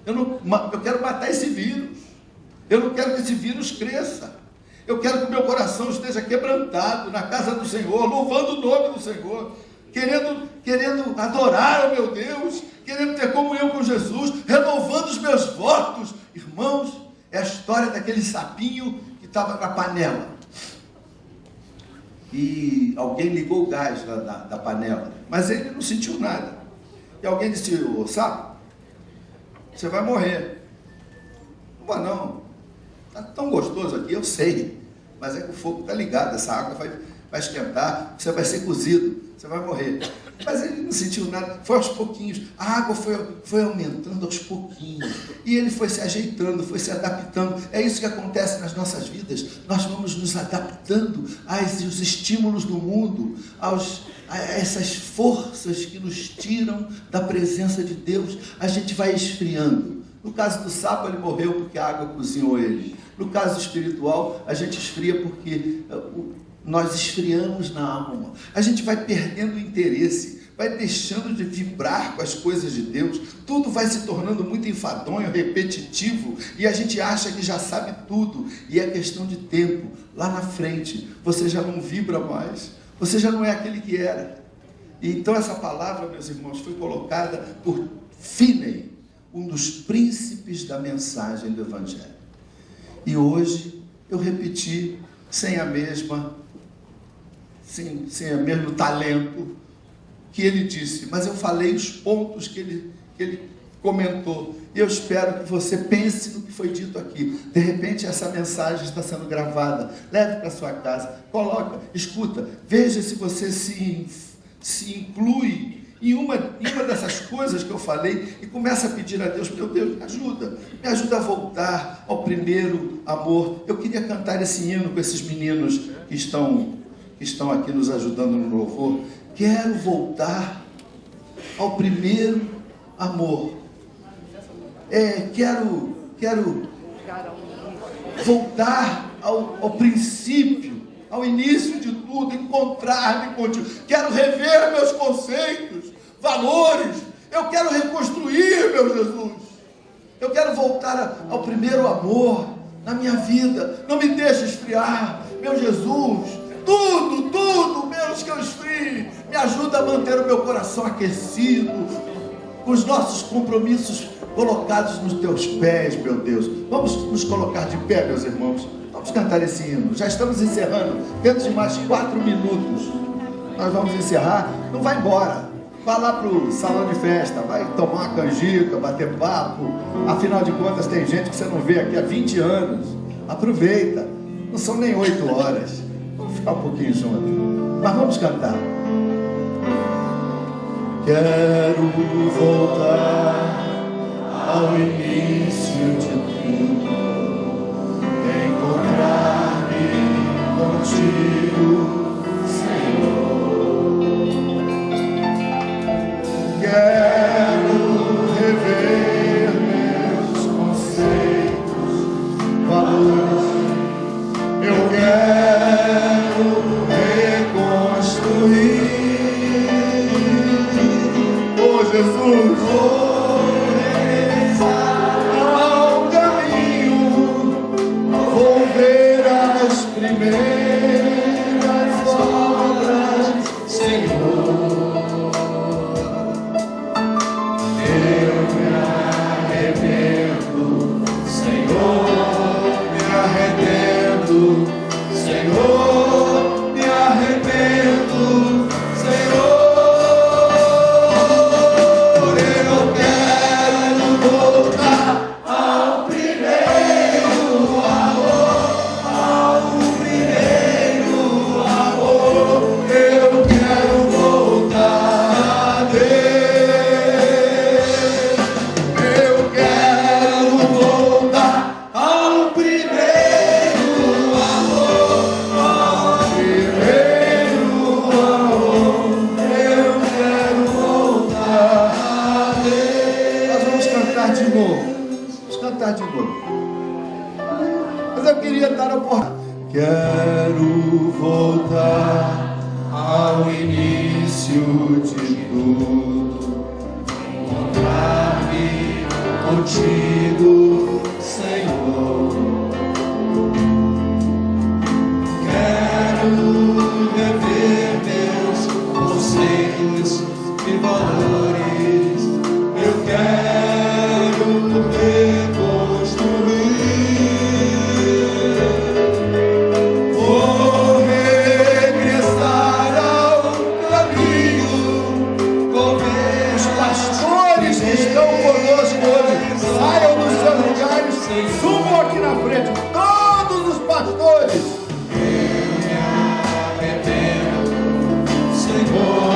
Eu quero matar esse vírus. Eu não quero que esse vírus cresça. Eu quero que o meu coração esteja quebrantado na casa do Senhor, louvando o nome do Senhor, querendo adorar o meu Deus, querendo ter comunhão com Jesus, renovando os meus votos. Irmãos, é a história daquele sapinho que estava na panela. E alguém ligou o gás da panela, mas ele não sentiu nada. E alguém disse: ô sapo, você vai morrer. Não vai não, está tão gostoso aqui, eu sei, mas é que o fogo está ligado, essa água vai esquentar, você vai ser cozido. você vai morrer. Mas ele não sentiu nada, foi aos pouquinhos, a água foi aumentando aos pouquinhos, e ele foi se ajeitando, foi se adaptando. É isso que acontece nas nossas vidas, nós vamos nos adaptando aos estímulos do mundo, a essas forças que nos tiram da presença de Deus, a gente vai esfriando. No caso do sapo, ele morreu porque a água cozinhou ele. No caso espiritual, a gente esfria porque nós esfriamos na alma. A gente vai perdendo o interesse, vai deixando de vibrar com as coisas de Deus. Tudo vai se tornando muito enfadonho, repetitivo, e a gente acha que já sabe tudo. E é questão de tempo. Lá na frente, você já não vibra mais. Você já não é aquele que era. E então essa palavra, meus irmãos, foi colocada por Finney, um dos príncipes da mensagem do Evangelho. E hoje eu repeti sem o mesmo talento que ele disse, mas eu falei os pontos que ele comentou. E eu espero que você pense no que foi dito aqui. De repente essa mensagem está sendo gravada. Leve para sua casa, coloca, escuta, veja se você se inclui em uma dessas coisas que eu falei e começa a pedir a Deus, meu Deus, me ajuda a voltar ao primeiro amor. Eu queria cantar esse hino com esses meninos que estão aqui nos ajudando no louvor. Quero voltar ao primeiro amor. Quero voltar ao princípio, ao início de tudo, encontrar-me contigo. Quero rever meus conceitos, valores. Eu quero reconstruir, meu Jesus. Eu quero voltar ao primeiro amor na minha vida. Não me deixe esfriar, meu Jesus. Tudo, menos que eu esfrie. Me ajuda a manter o meu coração aquecido, com os nossos compromissos colocados nos teus pés, meu Deus. Vamos nos colocar de pé, meus irmãos. Vamos cantar esse hino. Já estamos encerrando. Dentro de mais 4 minutos nós vamos encerrar. Não vai embora. Vai lá para o salão de festa. Vai tomar uma canjica, bater papo. Afinal de contas, tem gente que você não vê aqui há 20 anos. Aproveita. Não são nem 8 horas. Vamos ficar um pouquinho juntos. Mas vamos cantar. Quero voltar ao início de tudo, encontrar-me contigo, Senhor. Quero rever meus conceitos, valores. Eu quero reconstruir. Oh Jesus, ao caminho, vou ver as primeiras obras, Senhor. Eu me arrependo, Senhor, me arrependo, Senhor, me arrependo, Senhor. Mas eu queria dar a oportunidade. Quero voltar ao início de tudo, encontrar-me contigo, Senhor. Quero rever meus conceitos e valores. Eu quero reconstruir. Vou regressar ao caminho. Os pastores que estão conosco hoje, saiam dos seus lugares, subam aqui na frente, todos os pastores. Eu me arrependo, Senhor.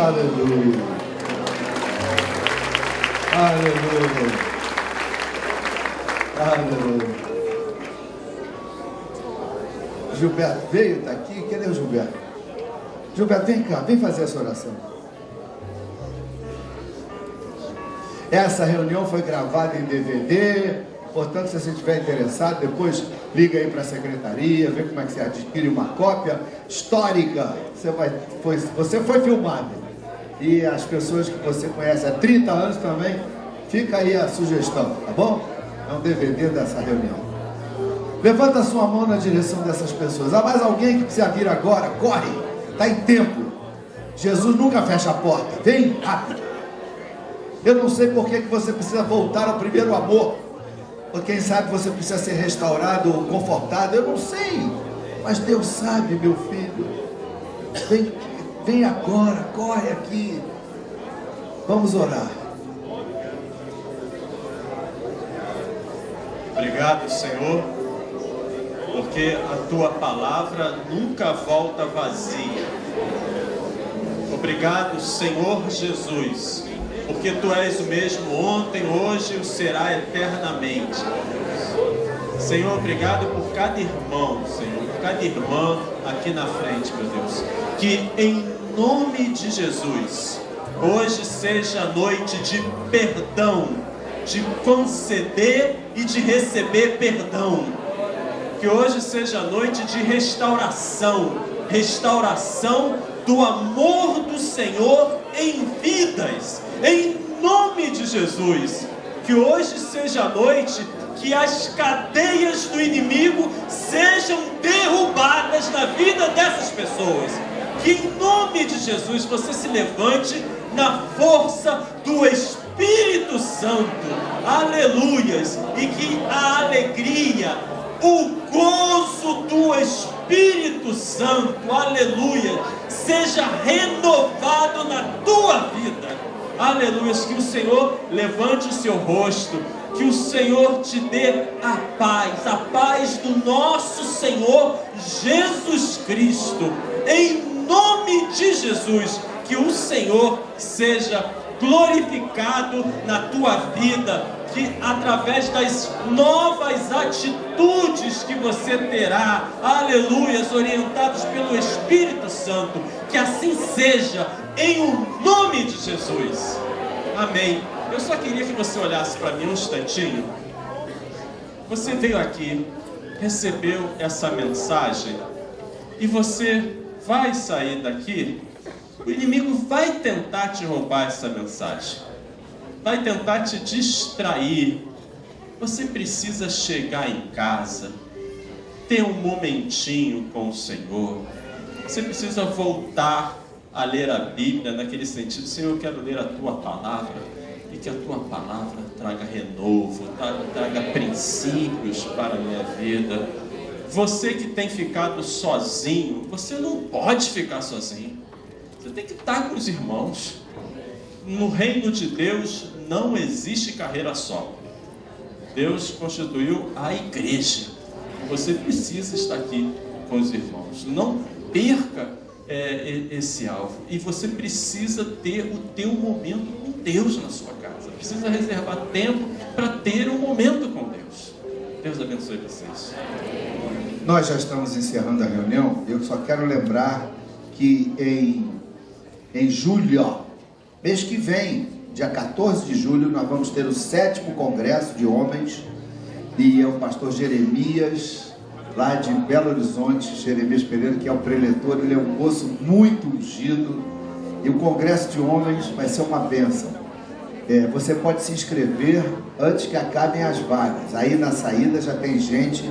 Aleluia. Aleluia. Aleluia. Gilberto veio, está aqui. Cadê o Gilberto? Gilberto, vem cá, vem fazer essa oração. Essa reunião foi gravada em DVD, portanto, se você estiver interessado, depois liga aí para a secretaria, vê como é que você adquire uma cópia histórica. Você foi filmado. E as pessoas que você conhece há 30 anos também, fica aí a sugestão, tá bom? É um DVD dessa reunião. Levanta a sua mão na direção dessas pessoas. Há mais alguém que precisa vir agora? Corre, está em tempo. Jesus nunca fecha a porta. Vem rápido. Eu não sei por que você precisa voltar ao primeiro amor. Ou quem sabe você precisa ser restaurado ou confortado. Eu não sei. Mas Deus sabe, meu filho. Vem agora, corre aqui. Vamos orar. Obrigado, Senhor, porque a Tua palavra nunca volta vazia. Obrigado, Senhor Jesus, porque Tu és o mesmo ontem, hoje e o será eternamente. Senhor, obrigado por cada irmão, Senhor, por cada irmã aqui na frente, meu Deus. Que em nome de Jesus, hoje seja noite de perdão, de conceder e de receber perdão. Que hoje seja noite de restauração, restauração do amor do Senhor em vidas, em nome de Jesus. Que hoje seja a noite que as cadeias do inimigo sejam derrubadas na vida dessas pessoas. Que em nome de Jesus você se levante na força do Espírito Santo, aleluias, e que a alegria, o gozo do Espírito Santo, aleluia, seja renovado na tua vida, aleluias. Que o Senhor levante o seu rosto, que o Senhor te dê a paz do nosso Senhor Jesus Cristo, em nome de Jesus. Que o Senhor seja glorificado na tua vida, que através das novas atitudes que você terá, aleluias, orientados pelo Espírito Santo, que assim seja, em o nome de Jesus, amém. Eu só queria que você olhasse para mim um instantinho. Você veio aqui, recebeu essa mensagem, e você vai sair daqui. O inimigo vai tentar te roubar essa mensagem, vai tentar te distrair. Você precisa chegar em casa, ter um momentinho com o Senhor. Você precisa voltar a ler a Bíblia naquele sentido: Senhor, eu quero ler a Tua palavra, e que a Tua palavra traga renovo, traga princípios para a minha vida. Você que tem ficado sozinho, você não pode ficar sozinho. Você tem que estar com os irmãos. No reino de Deus não existe carreira solo. Deus constituiu a igreja. Você precisa estar aqui com os irmãos. Não perca esse alvo. E você precisa ter o teu momento com Deus na sua casa. Precisa reservar tempo para ter um momento com Deus. Deus abençoe vocês. Nós já estamos encerrando a reunião. Eu só quero lembrar que em julho, mês que vem, dia 14 de julho, nós vamos ter o 7º Congresso de Homens, e é o pastor Jeremias, lá de Belo Horizonte, Jeremias Pereira, que é o preletor. Ele é um moço muito ungido, e o Congresso de Homens vai ser uma bênção. Você pode se inscrever antes que acabem as vagas. Aí na saída já tem gente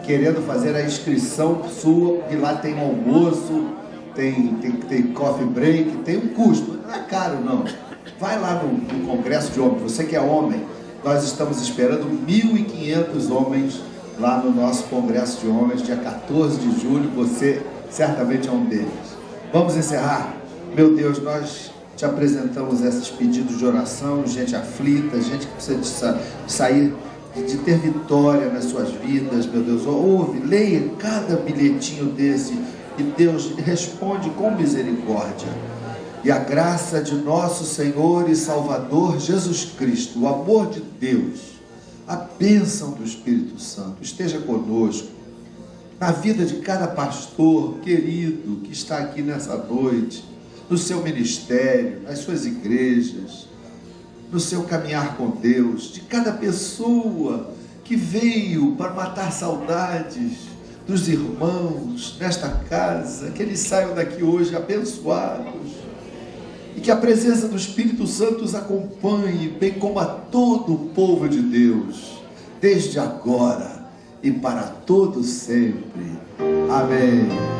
querendo fazer a inscrição sua, e lá tem um almoço, tem coffee break, tem um custo, não é caro não. Vai lá no Congresso de Homens. Você que é homem, nós estamos esperando 1.500 homens lá no nosso Congresso de Homens, dia 14 de julho, você certamente é um deles. Vamos encerrar. Meu Deus, nós te apresentamos esses pedidos de oração, gente aflita, gente que precisa de sair, de ter vitória nas suas vidas, meu Deus. Ouve, leia cada bilhetinho desse e Deus responde com misericórdia. E a graça de nosso Senhor e Salvador Jesus Cristo, o amor de Deus, a bênção do Espírito Santo esteja conosco, na vida de cada pastor querido que está aqui nessa noite, no seu ministério, nas suas igrejas, no seu caminhar com Deus, de cada pessoa que veio para matar saudades dos irmãos nesta casa, que eles saiam daqui hoje abençoados, e que a presença do Espírito Santo os acompanhe, bem como a todo o povo de Deus, desde agora e para todo sempre. Amém.